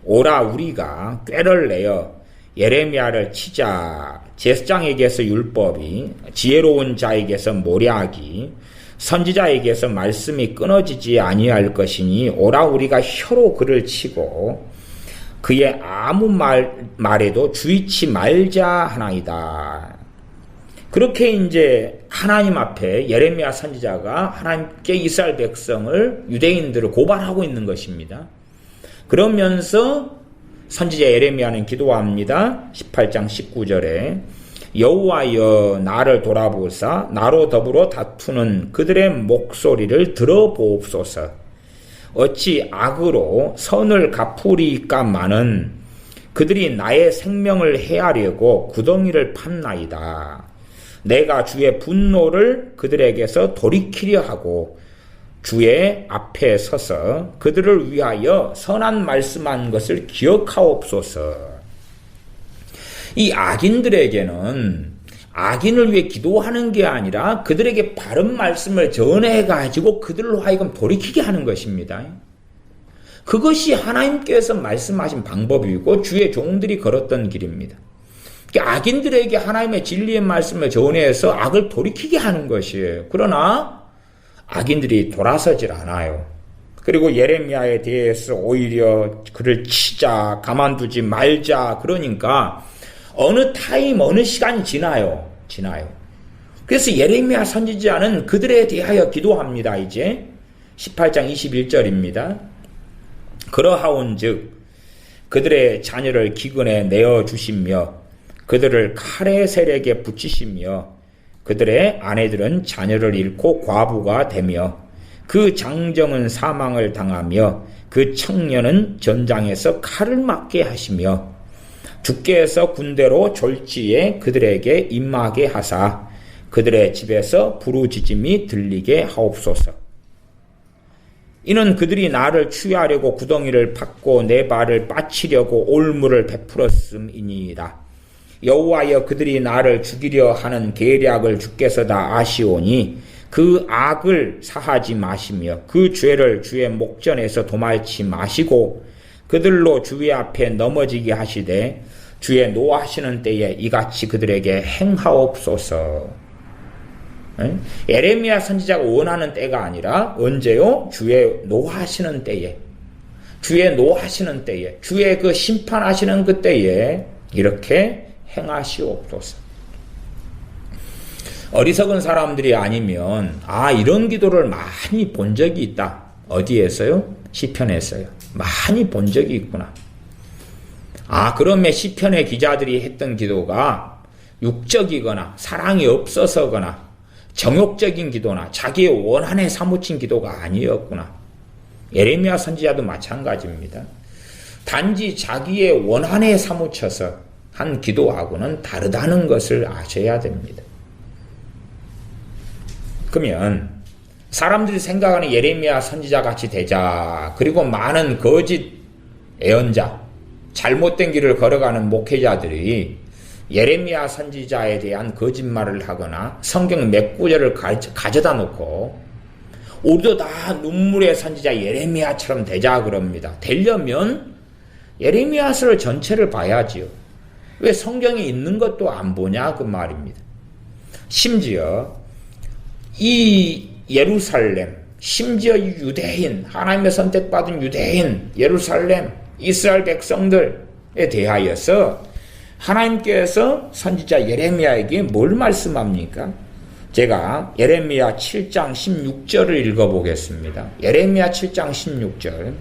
오라 우리가 꾀를 내어 예레미야를 치자. 제사장에게서 율법이, 지혜로운 자에게서 모략이, 선지자에게서 말씀이 끊어지지 아니할 것이니 오라 우리가 혀로 그를 치고 그의 아무 말에도 주의치 말자 하나이다. 그렇게 이제 하나님 앞에 예레미야 선지자가 하나님께 이스라엘 백성을, 유대인들을 고발하고 있는 것입니다. 그러면서 선지자 예레미야는 기도합니다. 18장 19절에 여호와여 나를 돌아보사 나로 더불어 다투는 그들의 목소리를 들어보옵소서. 어찌 악으로 선을 갚으리까마는 그들이 나의 생명을 해하려고 구덩이를 팠나이다. 내가 주의 분노를 그들에게서 돌이키려 하고 주의 앞에 서서 그들을 위하여 선한 말씀한 것을 기억하옵소서. 이 악인들에게는 악인을 위해 기도하는 게 아니라 그들에게 바른 말씀을 전해가지고 그들로 하여금 돌이키게 하는 것입니다. 그것이 하나님께서 말씀하신 방법이고 주의 종들이 걸었던 길입니다. 악인들에게 하나님의 진리의 말씀을 전해서 악을 돌이키게 하는 것이에요. 그러나 악인들이 돌아서질 않아요. 그리고 예레미야에 대해서 오히려 그를 치자, 가만두지 말자, 그러니까 어느 타임, 어느 시간이 지나요. 그래서 예레미야 선지자는 그들에 대하여 기도합니다. 이제 18장 21절입니다. 그러하온즉 그들의 자녀를 기근에 내어주시며 그들을 칼의 세력에 붙이시며 그들의 아내들은 자녀를 잃고 과부가 되며 그 장정은 사망을 당하며 그 청년은 전장에서 칼을 맞게 하시며 주께서 군대로 졸지에 그들에게 임하게 하사 그들의 집에서 부르짖음이 들리게 하옵소서. 이는 그들이 나를 추위하려고 구덩이를 팠고 내 발을 빠치려고 올무를 베풀었음이니이다. 여호와여 그들이 나를 죽이려 하는 계략을 주께서 다 아시오니 그 악을 사하지 마시며 그 죄를 주의 목전에서 도말치 마시고 그들로 주의 앞에 넘어지게 하시되 주의 노하시는 때에 이같이 그들에게 행하옵소서. 예레미야 선지자가 원하는 때가 아니라 언제요? 주의 노하시는 때에, 주의 노하시는 때에, 주의 그 심판하시는 그 때에 이렇게 행하시옵소서. 어리석은 사람들이 아니면 이런 기도를 많이 본 적이 있다. 어디에서요? 시편에서요. 많이 본 적이 있구나. 그러면 시편의 기자들이 했던 기도가 육적이거나 사랑이 없어서거나 정욕적인 기도나 자기의 원한에 사무친 기도가 아니었구나. 예레미야 선지자도 마찬가지입니다. 단지 자기의 원한에 사무쳐서 한 기도하고는 다르다는 것을 아셔야 됩니다. 그러면 사람들이 생각하는 예레미야 선지자 같이 되자, 그리고 많은 거짓 예언자, 잘못된 길을 걸어가는 목회자들이 예레미야 선지자에 대한 거짓말을 하거나 성경 몇 구절을 가져다 놓고 우리도 다 눈물의 선지자 예레미야처럼 되자 그럽니다. 되려면 예레미야서를 전체를 봐야지요. 왜 성경에 있는 것도 안 보냐 그 말입니다. 심지어 이 예루살렘, 심지어 유대인, 하나님의 선택받은 유대인, 예루살렘, 이스라엘 백성들에 대하여서 하나님께서 선지자 예레미야에게 뭘 말씀합니까? 제가 예레미야 7장 16절을 읽어보겠습니다. 예레미야 7장 16절.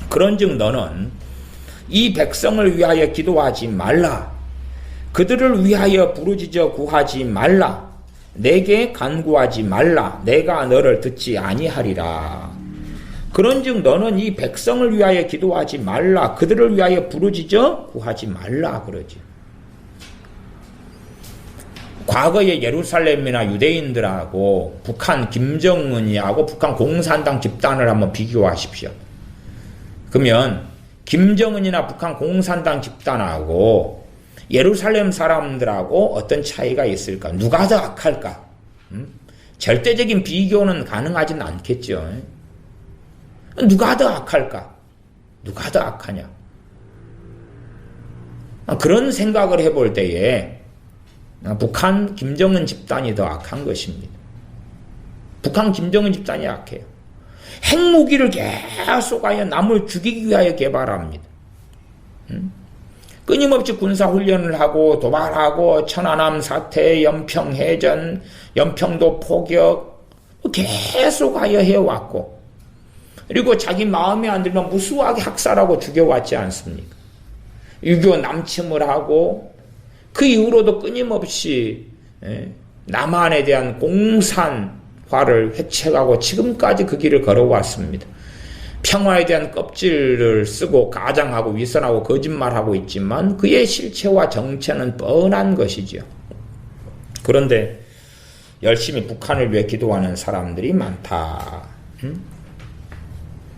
그런즉 너는 이 백성을 위하여 기도하지 말라. 그들을 위하여 부르짖어 구하지 말라. 내게 간구하지 말라. 내가 너를 듣지 아니하리라. 그런즉 너는 이 백성을 위하여 기도하지 말라. 그들을 위하여 부르짖어 구하지 말라 그러지. 과거의 예루살렘이나 유대인들하고 북한 김정은이하고 북한 공산당 집단을 한번 비교하십시오. 그러면 김정은이나 북한 공산당 집단하고 예루살렘 사람들하고 어떤 차이가 있을까? 누가 더 악할까? 절대적인 비교는 가능하진 않겠죠. 누가 더 악할까? 누가 더 악하냐? 그런 생각을 해볼 때에 북한 김정은 집단이 더 악한 것입니다. 북한 김정은 집단이 악해요. 핵무기를 계속하여 남을 죽이기 위하여 개발합니다. 끊임없이 군사훈련을 하고 도발하고 천안함 사태, 연평해전, 연평도 포격 계속하여 해왔고, 그리고 자기 마음에 안 들면 무수하게 학살하고 죽여왔지 않습니까? 유교 남침을 하고 그 이후로도 끊임없이 남한에 대한 공산화를 획책하고 지금까지 그 길을 걸어왔습니다. 평화에 대한 껍질을 쓰고 가장하고 위선하고 거짓말하고 있지만 그의 실체와 정체는 뻔한 것이죠. 그런데 열심히 북한을 위해 기도하는 사람들이 많다.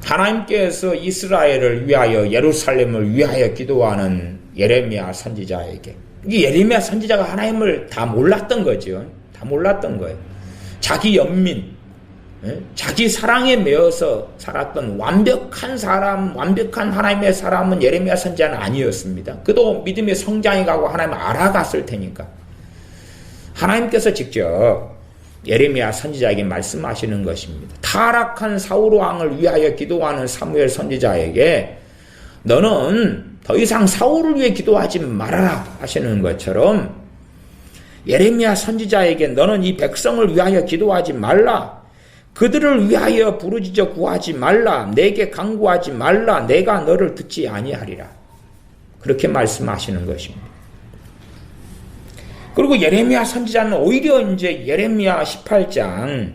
하나님께서 이스라엘을 위하여 예루살렘을 위하여 기도하는 예레미야 선지자에게, 이 예레미야 선지자가 하나님을 다 몰랐던 거죠. 다 몰랐던 거예요. 자기 연민, 자기 사랑에 매여서 살았던 완벽한 사람, 완벽한 하나님의 사람은 예레미야 선지자는 아니었습니다. 그도 믿음의 성장해 가고 하나님을 알아갔을 테니까 하나님께서 직접 예레미야 선지자에게 말씀하시는 것입니다. 타락한 사울 왕을 위하여 기도하는 사무엘 선지자에게 너는 더 이상 사울을 위해 기도하지 말아라 하시는 것처럼 예레미야 선지자에게 너는 이 백성을 위하여 기도하지 말라. 그들을 위하여 부르짖어 구하지 말라. 내게 간구하지 말라. 내가 너를 듣지 아니하리라. 그렇게 말씀하시는 것입니다. 그리고 예레미야 선지자는 오히려 이제 예레미야 18장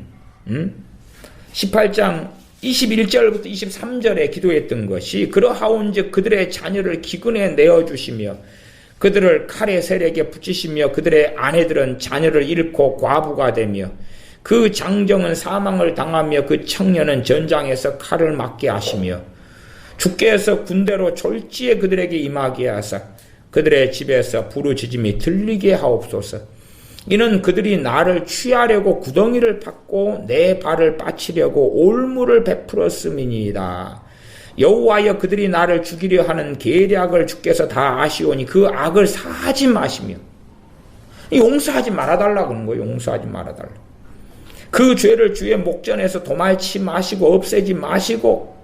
21절부터 23절에 기도했던 것이 그러하온즉 그들의 자녀를 기근에 내어주시며 그들을 칼의 세력에 붙이시며 그들의 아내들은 자녀를 잃고 과부가 되며 그 장정은 사망을 당하며 그 청년은 전장에서 칼을 맞게 하시며 주께서 군대로 졸지에 그들에게 임하게 하사 그들의 집에서 부르짖음이 들리게 하옵소서. 이는 그들이 나를 취하려고 구덩이를 팠고 내 발을 빠치려고 올무를 베풀었음이니이다. 여호와여 그들이 나를 죽이려 하는 계략을 주께서 다 아시오니 그 악을 사하지 마시며, 용서하지 말아달라고 하는 거예요. 용서하지 말아달라. 그 죄를 주의 목전에서 도말치 마시고 없애지 마시고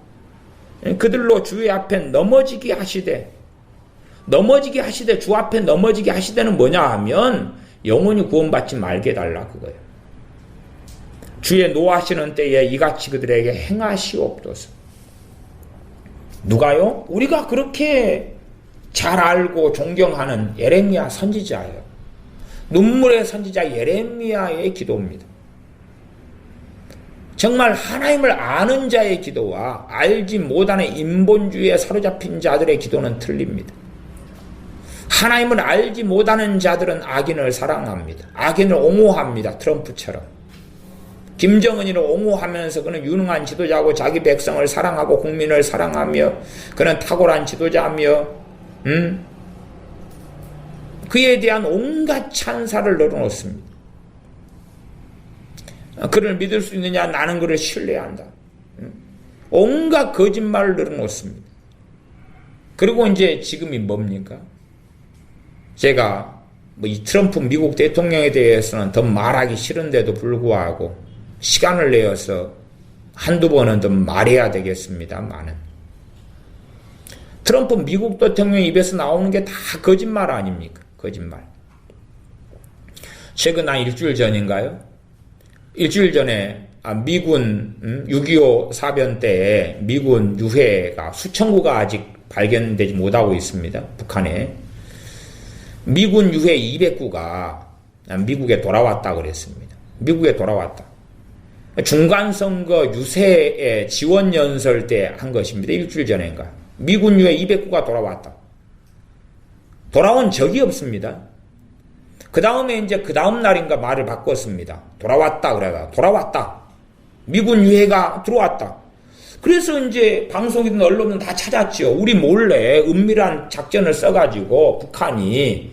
그들로 주의 앞에 넘어지게 하시되, 주 앞에 넘어지게 하시되는 뭐냐 하면 영원히 구원받지 말게 해달라 그거예요. 주의 노하시는 때에 이같이 그들에게 행하시옵소서. 누가요? 우리가 그렇게 잘 알고 존경하는 예레미야 선지자예요. 눈물의 선지자 예레미야의 기도입니다. 정말 하나님을 아는 자의 기도와 알지 못하는 인본주의에 사로잡힌 자들의 기도는 틀립니다. 하나님을 알지 못하는 자들은 악인을 사랑합니다. 악인을 옹호합니다. 트럼프처럼. 김정은이를 옹호하면서 그는 유능한 지도자고 자기 백성을 사랑하고 국민을 사랑하며 그는 탁월한 지도자며 그에 대한 온갖 찬사를 늘어놓습니다. 그를 믿을 수 있느냐? 나는 그를 신뢰한다. 온갖 거짓말을 늘어놓습니다. 그리고 이제 지금이 뭡니까? 제가 이 트럼프 미국 대통령에 대해서는 더 말하기 싫은데도 불구하고 시간을 내어서 한두 번은 더 말해야 되겠습니다만은 트럼프 미국 대통령 입에서 나오는 게 다 거짓말 아닙니까? 거짓말. 최근 한 일주일 전인가요? 일주일 전에 미군 6.25 사변 때에 미군 유해가 수천 구가 아직 발견되지 못하고 있습니다. 북한에. 미군 유해 200구가 미국에 돌아왔다 그랬습니다. 미국에 돌아왔다. 중간선거 유세의 지원연설 때 한 것입니다. 일주일 전인가. 미군 유해 200구가 돌아왔다. 돌아온 적이 없습니다. 그 다음에 이제 그 다음 날인가 말을 바꿨습니다. 돌아왔다 그래가 돌아왔다. 미군 유해가 들어왔다. 그래서 이제 방송이든 언론은 다 찾았죠. 우리 몰래 은밀한 작전을 써가지고 북한이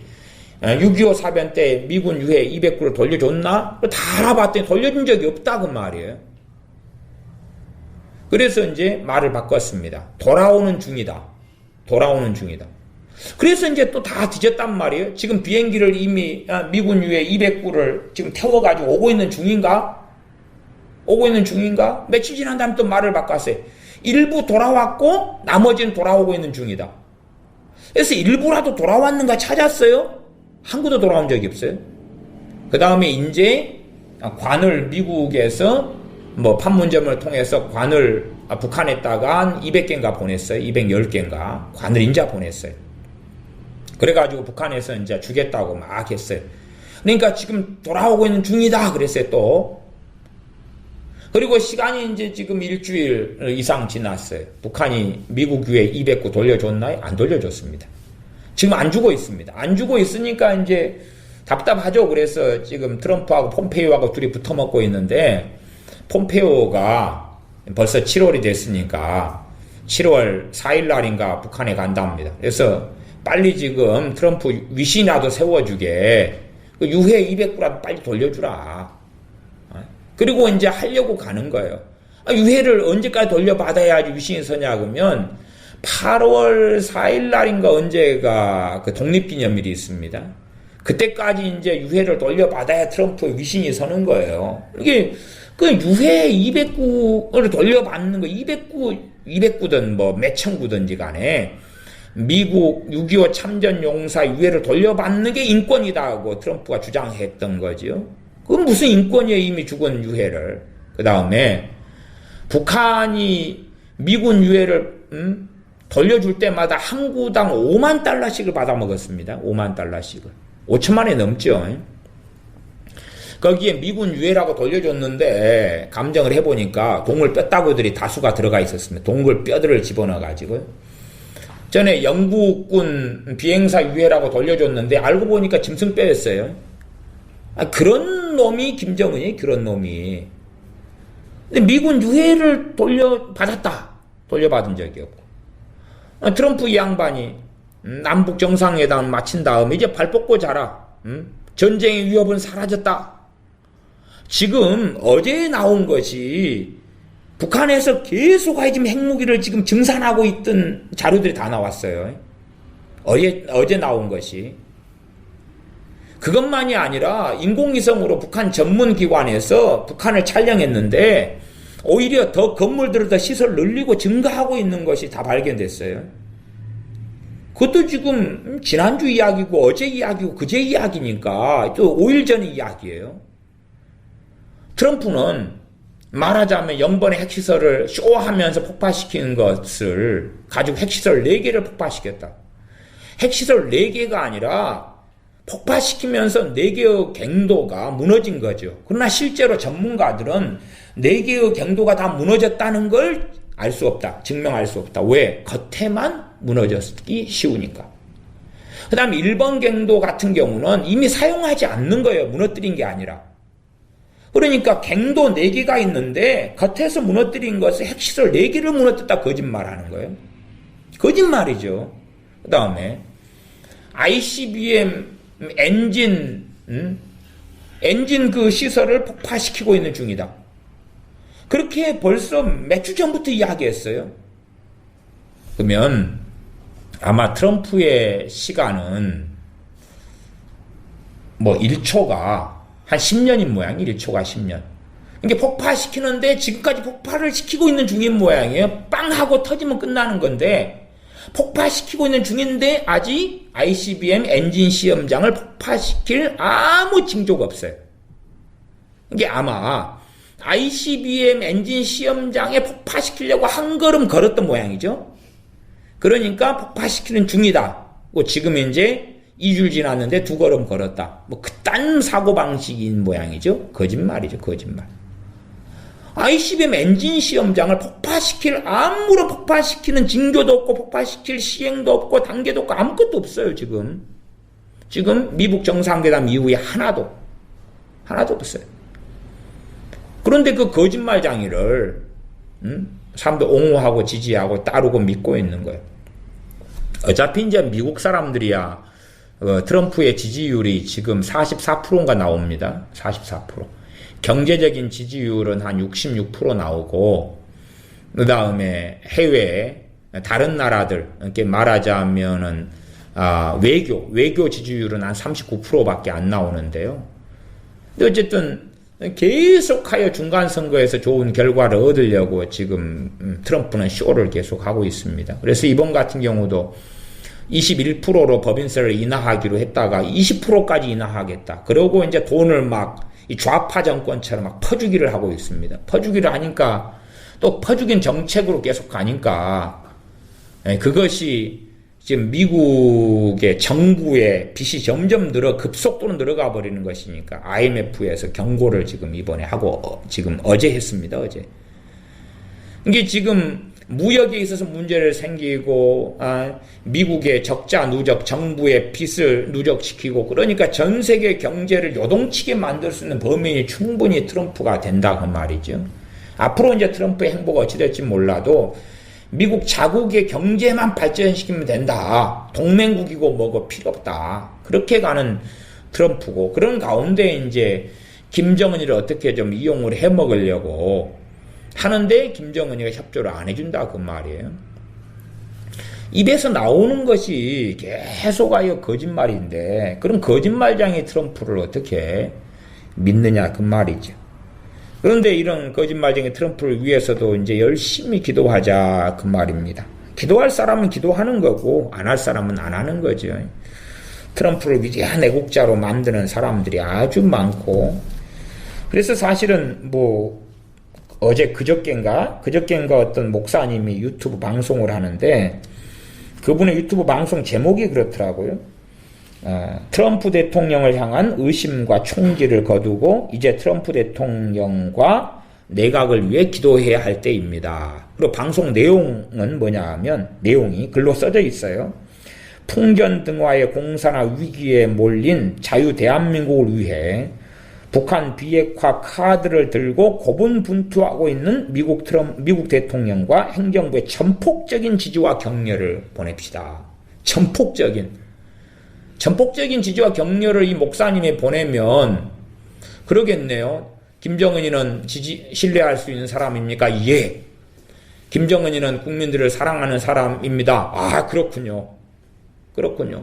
6.25 사변 때 미군 유해 200구를 돌려줬나? 다 알아봤더니 돌려준 적이 없다 그 말이에요. 그래서 이제 말을 바꿨습니다. 돌아오는 중이다. 돌아오는 중이다. 그래서 이제 또 다 뒤졌단 말이에요. 지금 비행기를 이미 미군 유해 200구를 지금 태워가지고 오고 있는 중인가? 오고 있는 중인가? 며칠 지난 다음에 또 말을 바꿨어요. 일부 돌아왔고 나머지는 돌아오고 있는 중이다. 그래서 일부라도 돌아왔는가 찾았어요? 한 구도 돌아온 적이 없어요. 그 다음에 이제 관을 미국에서 뭐 판문점을 통해서 관을 북한에다가 200개인가 보냈어요. 210개인가 관을 인자 보냈어요. 그래가지고 북한에서 이제 주겠다고 막 했어요. 그러니까 지금 돌아오고 있는 중이다 그랬어요 또. 그리고 시간이 이제 지금 일주일 이상 지났어요. 북한이 미국 유해 200구 돌려줬나요? 안 돌려줬습니다. 지금 안 주고 있습니다. 안 주고 있으니까 이제 답답하죠. 그래서 지금 트럼프하고 폼페이오하고 둘이 붙어먹고 있는데 폼페이오가 벌써 7월이 됐으니까 7월 4일 날인가 북한에 간답니다. 그래서 빨리 지금 트럼프 위신이라도 세워주게 유해 200구라도 빨리 돌려주라. 그리고 이제 하려고 가는 거예요. 유해를 언제까지 돌려받아야지 위신이 서냐 그러면 8월 4일 날인가 언제가 그 독립기념일이 있습니다. 그때까지 이제 유해를 돌려받아야 트럼프 위신이 서는 거예요. 이게 그 유해 200구를 돌려받는 거 200구든 뭐 몇천 구든지 간에 미국 6.25 참전 용사 유해를 돌려받는 게 인권이다 하고 트럼프가 주장했던 거죠. 그건 무슨 인권이에요, 이미 죽은 유해를. 그 다음에 북한이 미군 유해를 돌려줄 때마다 한 구당 5만 달러씩을 받아먹었습니다. 5만 달러씩을. 5천만 원이 넘죠. 거기에 미군 유해라고 돌려줬는데 감정을 해보니까 동물 뼈다구들이 다수가 들어가 있었습니다. 동물 뼈들을 집어넣어가지고요. 전에 영국군 비행사 유해라고 돌려줬는데 알고 보니까 짐승뼈였어요. 그런 놈이 김정은이 그런 놈이. 근데 미군 유해를 돌려받았다. 돌려받은 적이 없고. 트럼프 이 양반이 남북 정상회담 마친 다음에 이제 발 뻗고 자라. 전쟁의 위협은 사라졌다. 지금 어제 나온 것이 북한에서 계속 지금 핵무기를 지금 증산하고 있던 자료들이 다 나왔어요. 어제 나온 것이. 그것만이 아니라 인공위성으로 북한 전문기관에서 북한을 촬영했는데 오히려 더 건물들을 더 시설 늘리고 증가하고 있는 것이 다 발견됐어요. 그것도 지금 지난주 이야기고 어제 이야기고 그제 이야기니까 또 5일 전 이야기예요. 트럼프는 말하자면 영번의 핵시설을 쇼하면서 폭파시키는 것을 가지고 핵시설 4개를 폭파시켰다. 핵시설 4개가 아니라 폭파시키면서 4개의 갱도가 무너진 거죠. 그러나 실제로 전문가들은 4개의 갱도가 다 무너졌다는 걸 알 수 없다. 증명할 수 없다. 왜? 겉에만 무너졌기 쉬우니까. 그 다음 1번 갱도 같은 경우는 이미 사용하지 않는 거예요. 무너뜨린 게 아니라. 그러니까 갱도 4개가 있는데 겉에서 무너뜨린 것을 핵시설 4개를 무너뜨렸다 거짓말하는 거예요. 거짓말이죠. 그 다음에 ICBM 엔진 그 시설을 폭파시키고 있는 중이다. 그렇게 벌써 몇 주 전부터 이야기했어요. 그러면 아마 트럼프의 시간은 뭐 1초가 한 10년인 모양이에요. 1초가 10년. 이게 폭파시키는데 지금까지 폭파를 시키고 있는 중인 모양이에요. 빵 하고 터지면 끝나는 건데 폭파시키고 있는 중인데 아직 ICBM 엔진 시험장을 폭파시킬 아무 징조가 없어요. 이게 아마 ICBM 엔진 시험장에 폭파시키려고 한 걸음 걸었던 모양이죠. 그러니까 폭파시키는 중이다. 지금 이제 2주 지났는데 2걸음 걸었다. 뭐 그딴 사고방식인 모양이죠. 거짓말이죠. 거짓말. ICBM 엔진 시험장을 아무런 폭파시키는 징조도 없고 폭파시킬 시행도 없고 단계도 없고 아무것도 없어요. 지금 미국 정상회담 이후에 하나도 없어요. 그런데 그 거짓말장이를 사람들 옹호하고 지지하고 따르고 믿고 있는 거예요. 어차피 이제 미국 사람들이야 트럼프의 지지율이 지금 44%인가 나옵니다. 44%. 경제적인 지지율은 한 66% 나오고 그 다음에 해외 다른 나라들 이렇게 말하자면은 외교 지지율은 한 39%밖에 안 나오는데요. 근데 어쨌든 계속하여 중간선거에서 좋은 결과를 얻으려고 지금 트럼프는 쇼를 계속하고 있습니다. 그래서 이번 같은 경우도 21%로 법인세를 인하하기로 했다가 20%까지 인하하겠다. 그러고 이제 돈을 막 이 좌파 정권처럼 막 퍼주기를 하고 있습니다. 퍼주기를 하니까 또 퍼주긴 정책으로 계속 가니까 그것이 지금 미국의 정부의 빚이 점점 급속도로 늘어가 버리는 것이니까 IMF에서 경고를 지금 이번에 하고 지금 어제 했습니다. 어제. 이게 지금 무역에 있어서 문제를 생기고 미국의 적자 누적, 정부의 빚을 누적시키고 그러니까 전 세계 경제를 요동치게 만들 수 있는 범인이 충분히 트럼프가 된다 그 말이죠. 앞으로 이제 트럼프의 행보가 어찌 될지 몰라도 미국 자국의 경제만 발전시키면 된다. 동맹국이고 뭐고 필요 없다. 그렇게 가는 트럼프고 그런 가운데 이제 김정은이를 어떻게 좀 이용을 해먹으려고 하는데 김정은이가 협조를 안 해준다 그 말이에요. 입에서 나오는 것이 계속하여 거짓말인데 그럼 거짓말장이 트럼프를 어떻게 믿느냐 그 말이죠. 그런데 이런 거짓말쟁이 트럼프를 위해서도 이제 열심히 기도하자 그 말입니다. 기도할 사람은 기도하는 거고 안 할 사람은 안 하는 거죠. 트럼프를 위대한 애국자로 만드는 사람들이 아주 많고 그래서 사실은 뭐 어제 그저께인가 어떤 목사님이 유튜브 방송을 하는데 그분의 유튜브 방송 제목이 그렇더라고요. 트럼프 대통령을 향한 의심과 총기를 거두고 이제 트럼프 대통령과 내각을 위해 기도해야 할 때입니다. 그리고 방송 내용은 뭐냐 하면 내용이 글로 써져 있어요. 풍견등화의 공사나 위기에 몰린 자유 대한민국을 위해 북한 비핵화 카드를 들고 고분분투하고 있는 미국 대통령과 행정부의 전폭적인 지지와 격려를 보냅시다. 전폭적인 지지와 격려를 이 목사님이 보내면 그러겠네요. 김정은이는 신뢰할 수 있는 사람입니까? 예. 김정은이는 국민들을 사랑하는 사람입니다. 아, 그렇군요.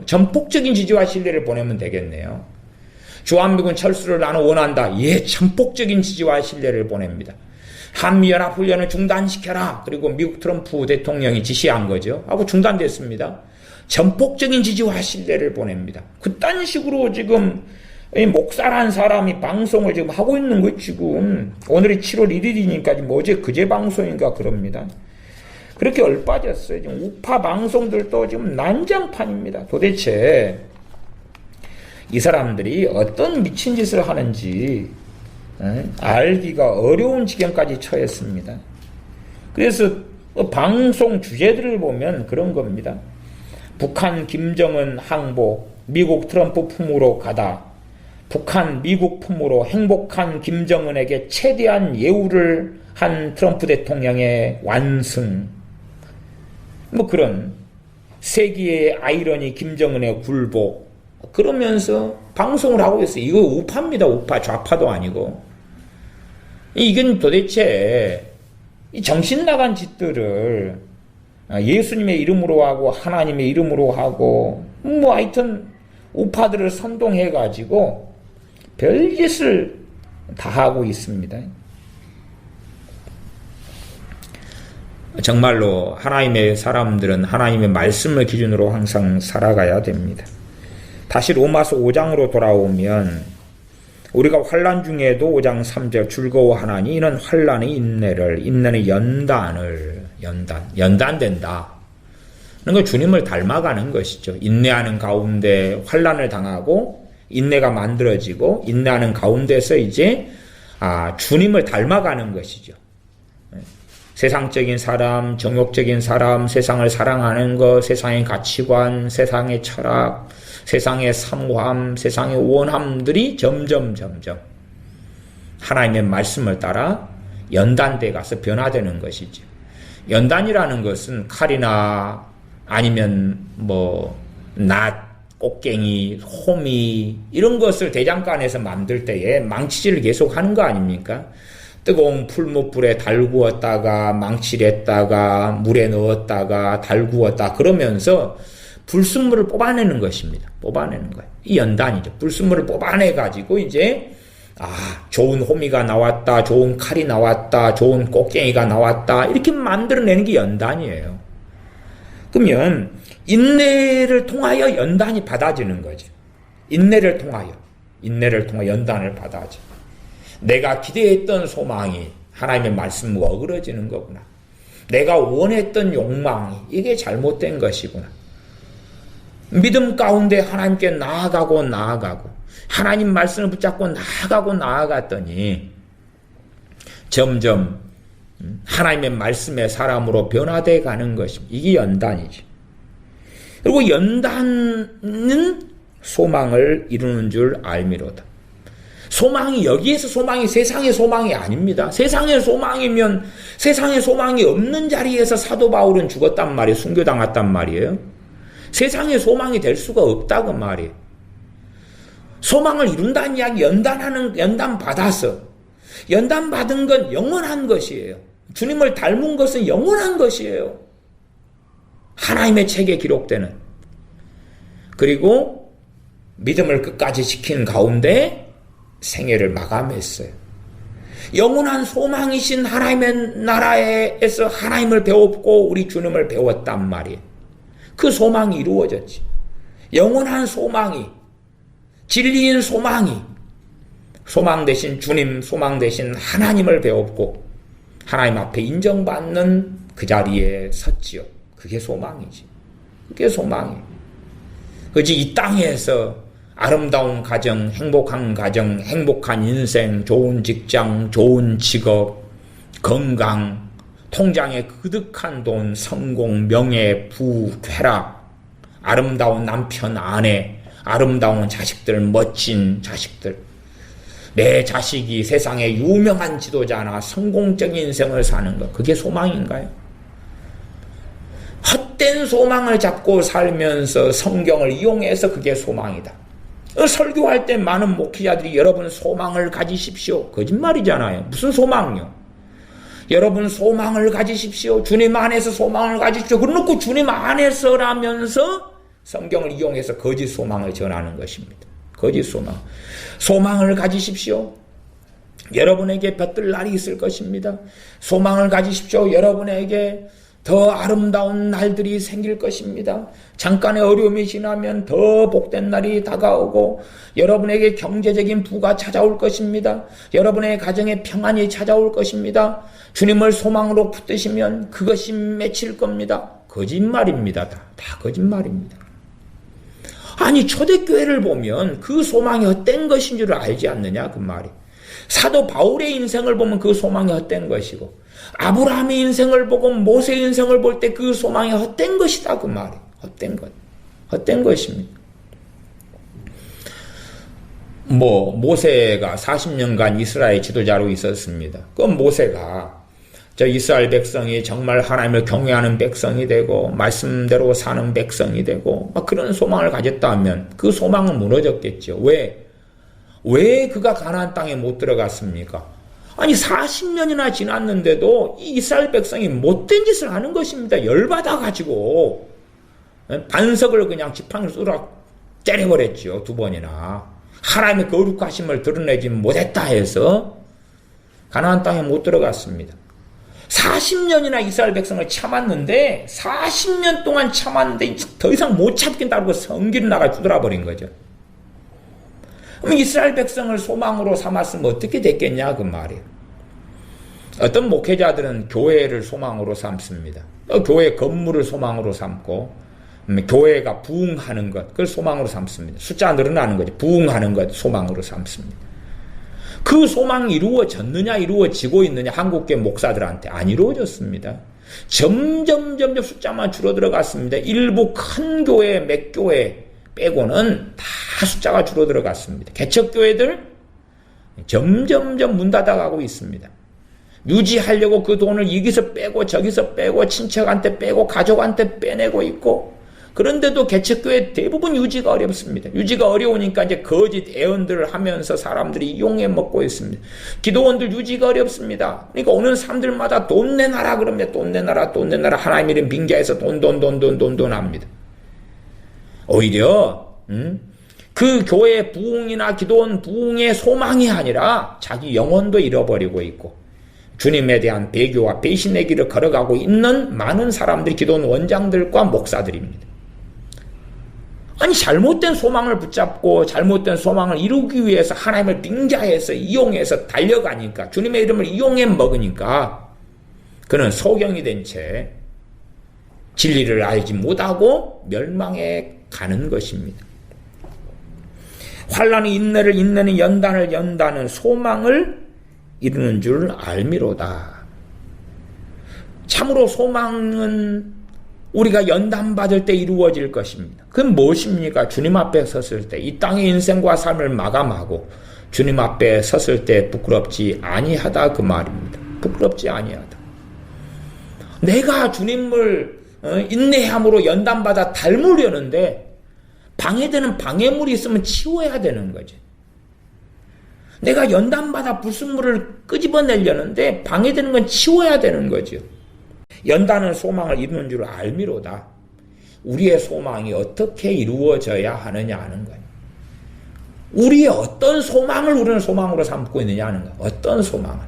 전폭적인 지지와 신뢰를 보내면 되겠네요. 주한미군 철수를 나는 원한다. 예, 전폭적인 지지와 신뢰를 보냅니다. 한미연합훈련을 중단시켜라. 그리고 미국 트럼프 대통령이 지시한 거죠. 하고 중단됐습니다. 전폭적인 지지와 신뢰를 보냅니다. 그딴 식으로 지금 목사란 사람이 방송을 지금 하고 있는 거 지금 오늘이 7월 1일이니까 지금 어제 그제 방송인가 그럽니다. 그렇게 얼빠졌어요. 지금 우파 방송들도 지금 난장판입니다. 도대체 이 사람들이 어떤 미친 짓을 하는지 알기가 어려운 지경까지 처했습니다. 그래서 방송 주제들을 보면 그런 겁니다. 북한 김정은 항복, 미국 트럼프 품으로 가다. 북한 미국 품으로 행복한 김정은에게 최대한 예우를 한 트럼프 대통령의 완승. 뭐 그런 세기의 아이러니 김정은의 굴복. 그러면서 방송을 하고 있어요. 이거 우파입니다. 우파. 좌파도 아니고. 이건 도대체 정신 나간 짓들을 예수님의 이름으로 하고 하나님의 이름으로 하고 뭐 하여튼 우파들을 선동해 가지고 별짓을 다 하고 있습니다. 정말로 하나님의 사람들은 하나님의 말씀을 기준으로 항상 살아가야 됩니다. 다시 로마서 5장으로 돌아오면 우리가 환난 중에도 5장 3절 즐거워하나니 이는 환난의 인내를, 인내는 연단된다. 그런 거 주님을 닮아가는 것이죠. 인내하는 가운데 환난을 당하고 인내가 만들어지고 인내하는 가운데서 이제 주님을 닮아가는 것이죠. 세상적인 사람, 정욕적인 사람, 세상을 사랑하는 것, 세상의 가치관, 세상의 철학, 세상의 사모함, 세상의 원함들이 점점 하나님의 말씀을 따라 연단돼 가서 변화되는 것이죠. 연단이라는 것은 칼이나 아니면 낫, 꽃갱이, 호미 이런 것을 대장간에서 만들 때에 망치질을 계속 하는 거 아닙니까? 뜨거운 풀무불에 달구었다가 망치했다가 물에 넣었다가 달구었다 그러면서 불순물을 뽑아내는 것입니다. 뽑아내는 거예요. 이 연단이죠. 불순물을 뽑아내가지고 이제 좋은 호미가 나왔다, 좋은 칼이 나왔다, 좋은 꽃갱이가 나왔다 이렇게 만들어내는 게 연단이에요. 그러면 인내를 통하여 연단이 받아지는 거죠. 인내를 통하여 연단을 받아지. 내가 기대했던 소망이 하나님의 말씀과 어그러지는 거구나. 내가 원했던 욕망이 이게 잘못된 것이구나. 믿음 가운데 하나님께 나아가고 하나님 말씀을 붙잡고 나아갔더니 점점 하나님의 말씀의 사람으로 변화되어 가는 것입니다. 이게 연단이죠. 그리고 연단은 소망을 이루는 줄 알미로다. 소망이 여기에서 소망이 세상의 소망이 아닙니다. 세상의 소망이면 세상의 소망이 없는 자리에서 사도 바울은 죽었단 말이에요. 순교당했단 말이에요. 세상의 소망이 될 수가 없다고 말이에요. 소망을 이룬다는 이야기 연단 받아서 연단 받은 건 영원한 것이에요. 주님을 닮은 것은 영원한 것이에요. 하나님의 책에 기록되는. 그리고 믿음을 끝까지 지킨 가운데 생애를 마감했어요. 영원한 소망이신 하나님의 나라에서 하나님을 배웠고 우리 주님을 배웠단 말이에요. 그 소망이 이루어졌지. 영원한 소망이, 진리인 소망이, 소망 대신 주님, 소망 대신 하나님을 배웠고 하나님 앞에 인정받는 그 자리에 섰지요. 그게 소망이지. 그게 소망이에요. 그지 이 땅에서 아름다운 가정, 행복한 인생, 좋은 직장, 좋은 직업, 건강, 통장에 그득한 돈, 성공, 명예, 부, 쾌락, 아름다운 남편, 아내, 아름다운 자식들, 멋진 자식들. 내 자식이 세상에 유명한 지도자나 성공적인 인생을 사는 것, 그게 소망인가요? 헛된 소망을 잡고 살면서 성경을 이용해서 그게 소망이다. 설교할 때 많은 목회자들이 여러분 소망을 가지십시오. 거짓말이잖아요. 무슨 소망요? 여러분 소망을 가지십시오. 주님 안에서 소망을 가지십시오. 그러놓고 주님 안에서라면서 성경을 이용해서 거짓 소망을 전하는 것입니다. 거짓 소망. 소망을 가지십시오. 여러분에게 볕들 날이 있을 것입니다. 소망을 가지십시오. 여러분에게 더 아름다운 날들이 생길 것입니다. 잠깐의 어려움이 지나면 더 복된 날이 다가오고 여러분에게 경제적인 부가 찾아올 것입니다. 여러분의 가정에 평안이 찾아올 것입니다. 주님을 소망으로 붙드시면 그것이 맺힐 겁니다. 거짓말입니다. 다 거짓말입니다. 아니 초대교회를 보면 그 소망이 헛된 것인 줄 알지 않느냐 그 말이. 사도 바울의 인생을 보면 그 소망이 헛된 것이고 아브라함의 인생을 보고 모세의 인생을 볼 때 그 소망이 헛된 것이다 그 말이. 헛된 것. 헛된 것입니다. 모세가 40년간 이스라엘 지도자로 있었습니다. 그 모세가 저 이스라엘 백성이 정말 하나님을 경외하는 백성이 되고 말씀대로 사는 백성이 되고 막 그런 소망을 가졌다면 그 소망은 무너졌겠죠. 왜 그가 가나안 땅에 못 들어갔습니까? 아니 40년이나 지났는데도 이 이스라엘 백성이 못된 짓을 하는 것입니다. 열받아가지고 반석을 그냥 지팡이로 쏘라 때려버렸죠. 2번이나. 하나님의 거룩하심을 드러내지 못했다 해서 가나안 땅에 못 들어갔습니다. 40년이나 이스라엘 백성을 참았는데 40년 동안 참았는데 더 이상 못 참겠다고 성기를 나가 두드려버린 거죠. 그럼 이스라엘 백성을 소망으로 삼았으면 어떻게 됐겠냐 그 말이에요. 어떤 목회자들은 교회를 소망으로 삼습니다. 교회 건물을 소망으로 삼고 교회가 부흥하는 것 그걸 소망으로 삼습니다. 숫자 늘어나는 거죠. 부흥하는 것 소망으로 삼습니다. 그 소망이 이루어졌느냐 이루어지고 있느냐 한국교회 목사들한테 안 이루어졌습니다. 점점 숫자만 줄어들어갔습니다. 일부 큰 교회 몇 교회 빼고는 다 숫자가 줄어들어갔습니다. 개척교회들 점점 문 닫아가고 있습니다. 유지하려고 그 돈을 여기서 빼고 저기서 빼고 친척한테 빼고 가족한테 빼내고 있고 그런데도 개척교회 대부분 유지가 어렵습니다. 유지가 어려우니까 이제 거짓 애언들을 하면서 사람들이 이용해 먹고 있습니다. 기도원들 유지가 어렵습니다. 그러니까 오는 사람들마다 돈 내놔라 그러면 돈 내놔라 하나님 이름 빙자해서 돈 합니다. 오히려 그 교회 부흥이나 기도원 부흥의 소망이 아니라 자기 영혼도 잃어버리고 있고 주님에 대한 배교와 배신의 길을 걸어가고 있는 많은 사람들이 기도원 원장들과 목사들입니다. 아니 잘못된 소망을 붙잡고 잘못된 소망을 이루기 위해서 하나님을 빙자해서 이용해서 달려가니까 주님의 이름을 이용해 먹으니까 그는 소경이 된 채 진리를 알지 못하고 멸망해 가는 것입니다. 환난이 인내를 인내는 연단을 연다는 소망을 이루는 줄 알미로다. 참으로 소망은 우리가 연단받을 때 이루어질 것입니다. 그건 무엇입니까? 주님 앞에 섰을 때 이 땅의 인생과 삶을 마감하고 주님 앞에 섰을 때 부끄럽지 아니하다 그 말입니다. 부끄럽지 아니하다. 내가 주님을 인내함으로 연단받아 닮으려는데 방해되는 방해물이 있으면 치워야 되는 거지. 내가 연단받아 불순물을 끄집어내려는데 방해되는 건 치워야 되는 거죠. 연단은 소망을 이루는 줄 알미로다. 우리의 소망이 어떻게 이루어져야 하느냐 하는 거예요. 우리의 어떤 소망을 우리는 소망으로 삼고 있느냐 하는 거예요. 어떤 소망을.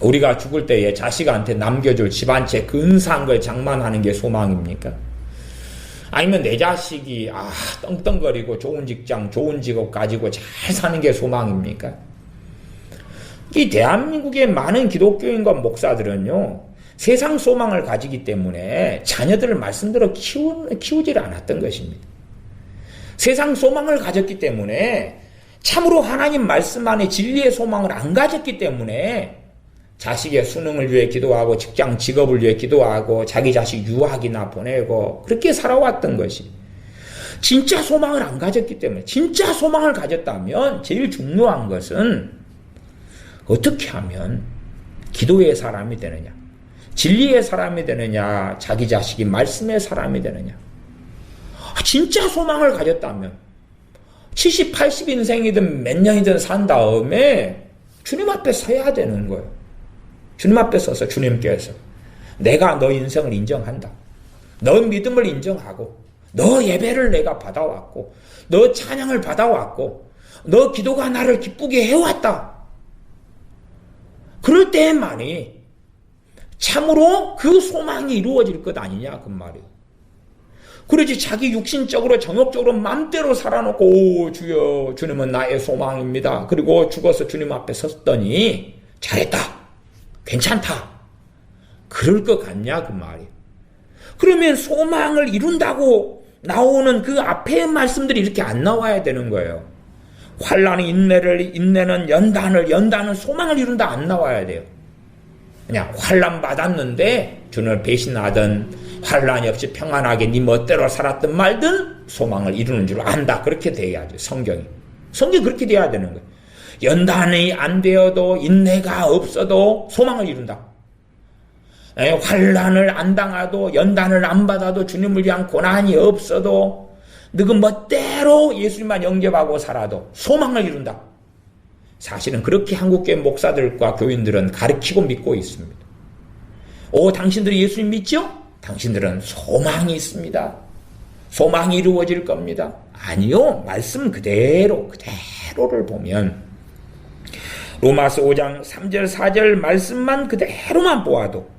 우리가 죽을 때에 자식한테 남겨줄 집 한 채 근사한 걸 장만하는 게 소망입니까? 아니면 내 자식이 떵떵거리고 좋은 직장, 좋은 직업 가지고 잘 사는 게 소망입니까? 이 대한민국의 많은 기독교인과 목사들은요, 세상 소망을 가지기 때문에 자녀들을 말씀대로 키우질 않았던 것입니다. 세상 소망을 가졌기 때문에 참으로 하나님 말씀 안에 진리의 소망을 안 가졌기 때문에 자식의 수능을 위해 기도하고 직장 직업을 위해 기도하고 자기 자식 유학이나 보내고 그렇게 살아왔던 것이 진짜 소망을 안 가졌기 때문에 진짜 소망을 가졌다면 제일 중요한 것은 어떻게 하면 기도의 사람이 되느냐 진리의 사람이 되느냐 자기 자식이 말씀의 사람이 되느냐 진짜 소망을 가졌다면 70, 80 인생이든 몇 년이든 산 다음에 주님 앞에 서야 되는 거예요. 주님 앞에 서서 주님께서 내가 너 인생을 인정한다. 너 믿음을 인정하고 너 예배를 내가 받아왔고 너 찬양을 받아왔고 너 기도가 나를 기쁘게 해왔다. 그럴 때만이 참으로 그 소망이 이루어질 것 아니냐 그 말이에요. 그러지 자기 육신적으로 정욕적으로 맘대로 살아놓고 오 주여 주님은 나의 소망입니다. 그리고 죽어서 주님 앞에 섰더니 잘했다. 괜찮다. 그럴 것 같냐 그 말이에요. 그러면 소망을 이룬다고 나오는 그 앞에 말씀들이 이렇게 안 나와야 되는 거예요. 환난이 인내는 연단은 소망을 이룬다 안 나와야 돼요. 그냥 환난 받았는데 주님을 배신하든 환난이 없이 평안하게 네 멋대로 살았든 말든 소망을 이루는 줄 안다. 그렇게 돼야죠. 성경이 그렇게 돼야 되는 거예요. 연단이 안 되어도 인내가 없어도 소망을 이룬다. 환난을 안 당하도 연단을 안 받아도 주님을 위한 고난이 없어도 너그 멋대로 예수님만 영접하고 살아도 소망을 이룬다. 사실은 그렇게 한국교회 목사들과 교인들은 가르치고 믿고 있습니다. 당신들이 예수님 믿죠? 당신들은 소망이 있습니다. 소망이 이루어질 겁니다. 아니요. 말씀 그대로를 보면 로마서 5장 3절 4절 말씀만 그대로만 보아도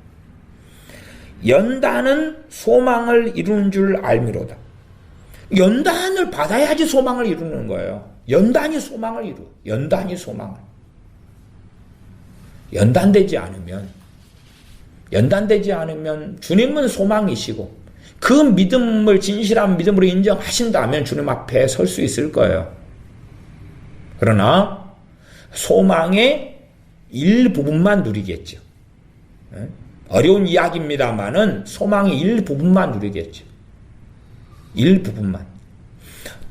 연단은 소망을 이루는 줄 알미로다. 연단을 받아야지 소망을 이루는 거예요. 연단이 소망을 이루어. 연단이 소망을. 연단되지 않으면 주님은 소망이시고 그 믿음을 진실한 믿음으로 인정하신다면 주님 앞에 설 수 있을 거예요. 그러나 소망의 일부분만 누리겠죠. 어려운 이야기입니다만은 소망의 일부분만 누리겠죠. 일부분만.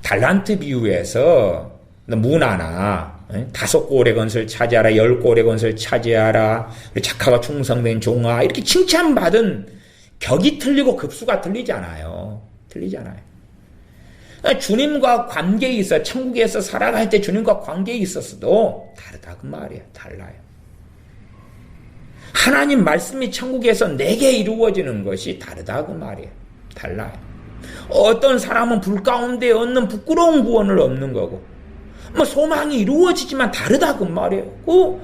달란트 비유에서 문화나 5골의 것을 차지하라, 10골의 것을 차지하라, 착하고 충성된 종아 이렇게 칭찬받은 격이 틀리고 급수가 틀리잖아요. 주님과 관계에 있어 천국에서 살아갈 때 주님과 관계에 있었어도 다르다 그 말이에요. 달라요. 하나님 말씀이 천국에서 내게 이루어지는 것이 다르다 그 말이에요. 달라요. 어떤 사람은 불 가운데 얻는 부끄러운 구원을 얻는 거고 소망이 이루어지지만 다르다 그 말이에요. 그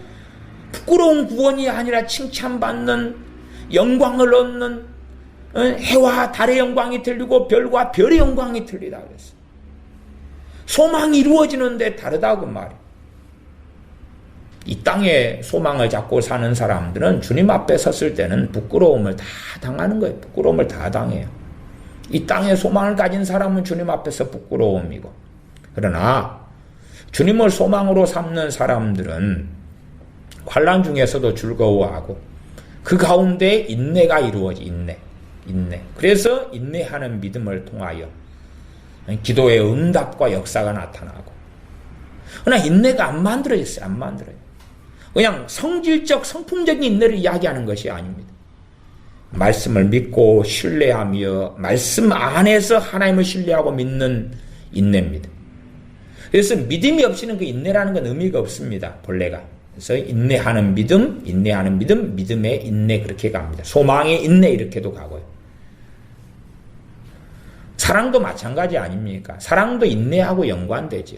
부끄러운 구원이 아니라 칭찬받는 영광을 얻는 해와 달의 영광이 틀리고 별과 별의 영광이 틀리다 그랬어요. 소망이 이루어지는데 다르다 그 말이에요. 이 땅에 소망을 잡고 사는 사람들은 주님 앞에 섰을 때는 부끄러움을 다 당하는 거예요. 부끄러움을 다 당해요. 이 땅에 소망을 가진 사람은 주님 앞에서 부끄러움이고, 그러나 주님을 소망으로 삼는 사람들은 환난 중에서도 즐거워하고 그 가운데 인내가 이루어지. 인내. 그래서 인내하는 믿음을 통하여 기도의 응답과 역사가 나타나고, 그러나 인내가 안 만들어졌어요. 그냥 성질적 성품적인 인내를 이야기하는 것이 아닙니다. 말씀을 믿고 신뢰하며 말씀 안에서 하나님을 신뢰하고 믿는 인내입니다. 그래서 믿음이 없이는 그 인내라는 건 의미가 없습니다. 본래가. 그래서 인내하는 믿음, 믿음의 인내 그렇게 갑니다. 소망의 인내 이렇게도 가고요. 사랑도 마찬가지 아닙니까? 사랑도 인내하고 연관되죠.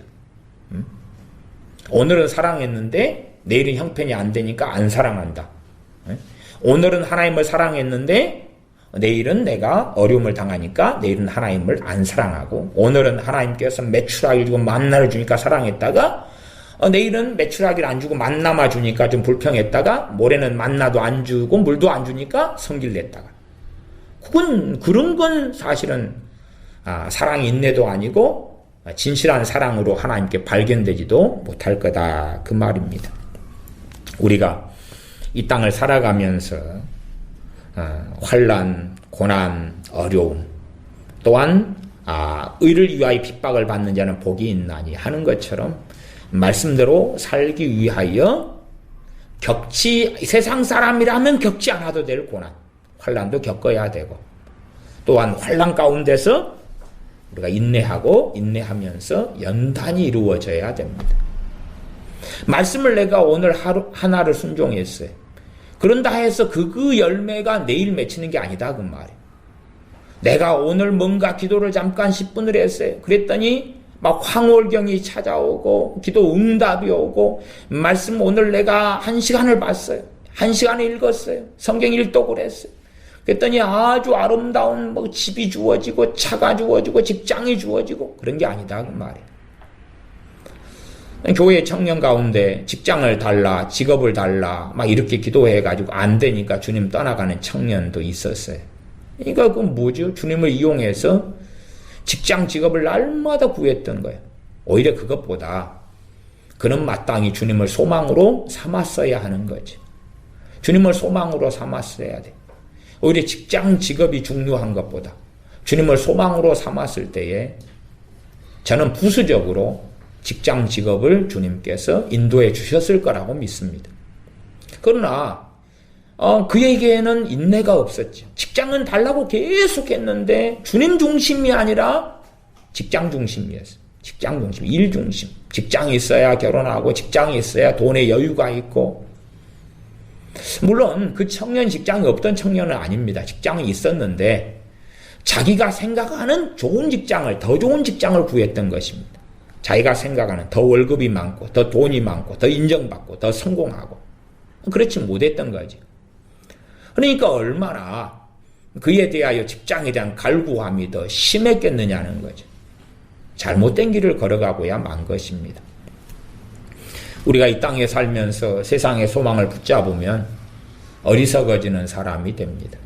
오늘은 사랑했는데 내일은 형편이 안 되니까 안 사랑한다. 오늘은 하나님을 사랑했는데 내일은 내가 어려움을 당하니까 내일은 하나님을 안 사랑하고, 오늘은 하나님께서 메추라기를 주고 만나를 주니까 사랑했다가 내일은 메추라기를 안 주고 만나만 주니까 좀 불평했다가 모레는 만나도 안 주고 물도 안 주니까 성질냈다가, 그런 건 사실은 사랑의 인내도 아니고 진실한 사랑으로 하나님께 발견되지도 못할 거다 그 말입니다. 우리가 이 땅을 살아가면서 환난, 고난, 어려움, 또한 의를 위하여 핍박을 받는 자는 복이 있나니 하는 것처럼 말씀대로 살기 위하여 세상 사람이라면 겪지 않아도 될 고난, 환난도 겪어야 되고, 또한 환난 가운데서 우리가 인내하면서 연단이 이루어져야 됩니다. 말씀을 내가 오늘 하나를 순종했어요. 그런다 해서 그 열매가 내일 맺히는 게 아니다 그 말이에요. 내가 오늘 뭔가 기도를 잠깐 10분을 했어요. 그랬더니 막 황홀경이 찾아오고 기도 응답이 오고, 말씀 오늘 내가 1시간을 봤어요. 1시간을 읽었어요. 성경 읽독을 했어요. 그랬더니 아주 아름다운 집이 주어지고 차가 주어지고 직장이 주어지고, 그런 게 아니다 그 말이에요. 교회 청년 가운데 직장을 달라, 직업을 달라 막 이렇게 기도해가지고 안 되니까 주님 떠나가는 청년도 있었어요. 그러니까 그건 뭐죠? 주님을 이용해서 직장 직업을 날마다 구했던 거예요. 오히려 그것보다 그는 마땅히 주님을 소망으로 삼았어야 하는 거지. 주님을 소망으로 삼았어야 돼. 오히려 직장 직업이 중요한 것보다 주님을 소망으로 삼았을 때에 저는 부수적으로 직장 직업을 주님께서 인도해 주셨을 거라고 믿습니다. 그러나 그에게는 인내가 없었죠. 직장은 달라고 계속 했는데 주님 중심이 아니라 직장 중심이었어요. 직장 중심, 일 중심. 직장이 있어야 결혼하고 직장이 있어야 돈에 여유가 있고, 물론 그 청년 직장이 없던 청년은 아닙니다. 직장이 있었는데 자기가 생각하는 좋은 직장을, 더 좋은 직장을 구했던 것입니다. 자기가 생각하는 더 월급이 많고 더 돈이 많고 더 인정받고 더 성공하고, 그렇지 못했던 거죠. 그러니까 얼마나 그에 대하여 직장에 대한 갈구함이 더 심했겠느냐는 거죠. 잘못된 길을 걸어가고야 만 것입니다. 우리가 이 땅에 살면서 세상의 소망을 붙잡으면 어리석어지는 사람이 됩니다.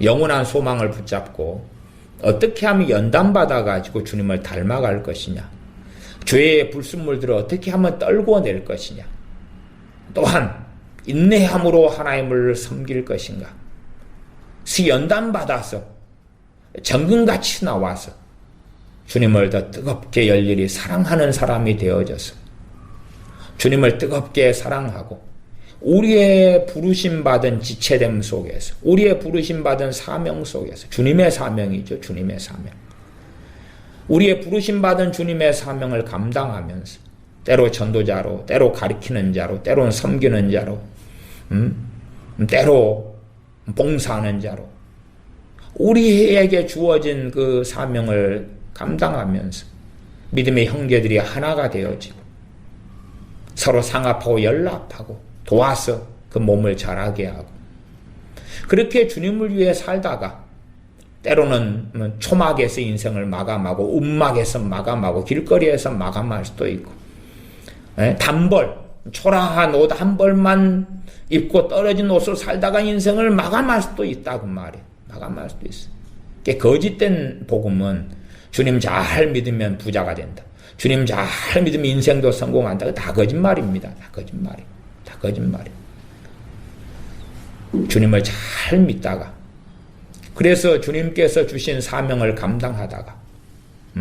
영원한 소망을 붙잡고 어떻게 하면 연단받아가지고 주님을 닮아갈 것이냐, 죄의 불순물들을 어떻게 하면 떨궈낼 것이냐, 또한 인내함으로 하나님을 섬길 것인가, 연단받아서 정금같이 나와서 주님을 더 뜨겁게 열렬히 사랑하는 사람이 되어져서 주님을 뜨겁게 사랑하고 우리의 부르심받은 지체됨 속에서, 우리의 부르심받은 사명 속에서, 주님의 사명이죠. 주님의 사명. 우리의 부르심받은 주님의 사명을 감당하면서 때로 전도자로, 때로 가리키는 자로, 때로는 섬기는 자로, 때로 봉사하는 자로 우리에게 주어진 그 사명을 감당하면서 믿음의 형제들이 하나가 되어지고 서로 상합하고 연락하고 도와서 그 몸을 자라게 하고, 그렇게 주님을 위해 살다가 때로는 초막에서 인생을 마감하고 움막에서 마감하고 길거리에서 마감할 수도 있고, 단벌, 초라한 옷 한 벌만 입고 떨어진 옷을 살다가 인생을 마감할 수도 있다고 말이에요. 마감할 수도 있어요. 거짓된 복음은 주님 잘 믿으면 부자가 된다, 주님 잘 믿으면 인생도 성공한다. 다 거짓말입니다. 다 거짓말이에요. 다 거짓말이에요. 주님을 잘 믿다가, 그래서 주님께서 주신 사명을 감당하다가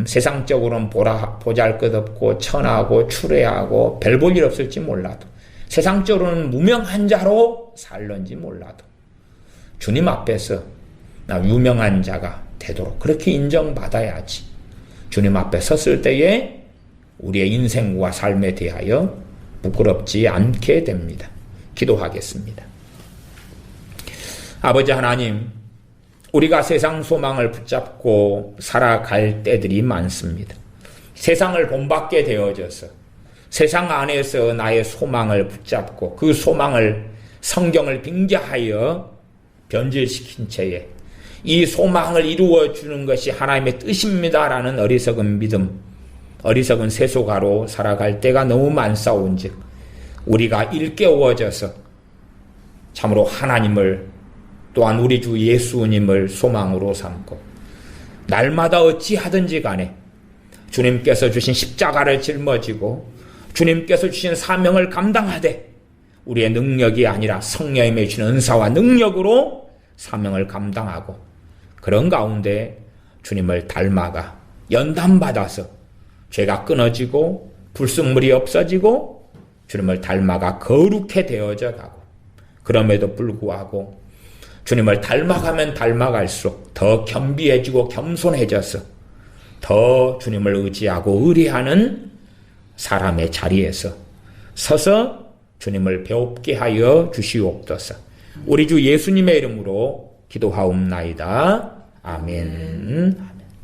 세상적으로는 보잘것없고 천하고 추레하고 별 볼 일 없을지 몰라도, 세상적으로는 무명한 자로 살는지 몰라도 주님 앞에서 나 유명한 자가 되도록 그렇게 인정받아야지 주님 앞에 섰을 때에 우리의 인생과 삶에 대하여 부끄럽지 않게 됩니다. 기도하겠습니다. 아버지 하나님, 우리가 세상 소망을 붙잡고 살아갈 때들이 많습니다. 세상을 본받게 되어져서 세상 안에서 나의 소망을 붙잡고 그 소망을 성경을 빙자하여 변질시킨 채에 이 소망을 이루어주는 것이 하나님의 뜻입니다라는 어리석은 믿음, 어리석은 세속화로 살아갈 때가 너무 많사온즉 우리가 일깨워져서 참으로 하나님을, 또한 우리 주 예수님을 소망으로 삼고 날마다 어찌하든지 간에 주님께서 주신 십자가를 짊어지고 주님께서 주신 사명을 감당하되 우리의 능력이 아니라 성령님의 주신 은사와 능력으로 사명을 감당하고, 그런 가운데 주님을 닮아가 연단받아서 죄가 끊어지고 불순물이 없어지고 주님을 닮아가 거룩해 되어져 가고, 그럼에도 불구하고 주님을 닮아가면 닮아갈수록 더 겸비해지고 겸손해져서 더 주님을 의지하고 의뢰하는 사람의 자리에서 서서 주님을 배웁게 하여 주시옵소서. 우리 주 예수님의 이름으로 기도하옵나이다. 아멘.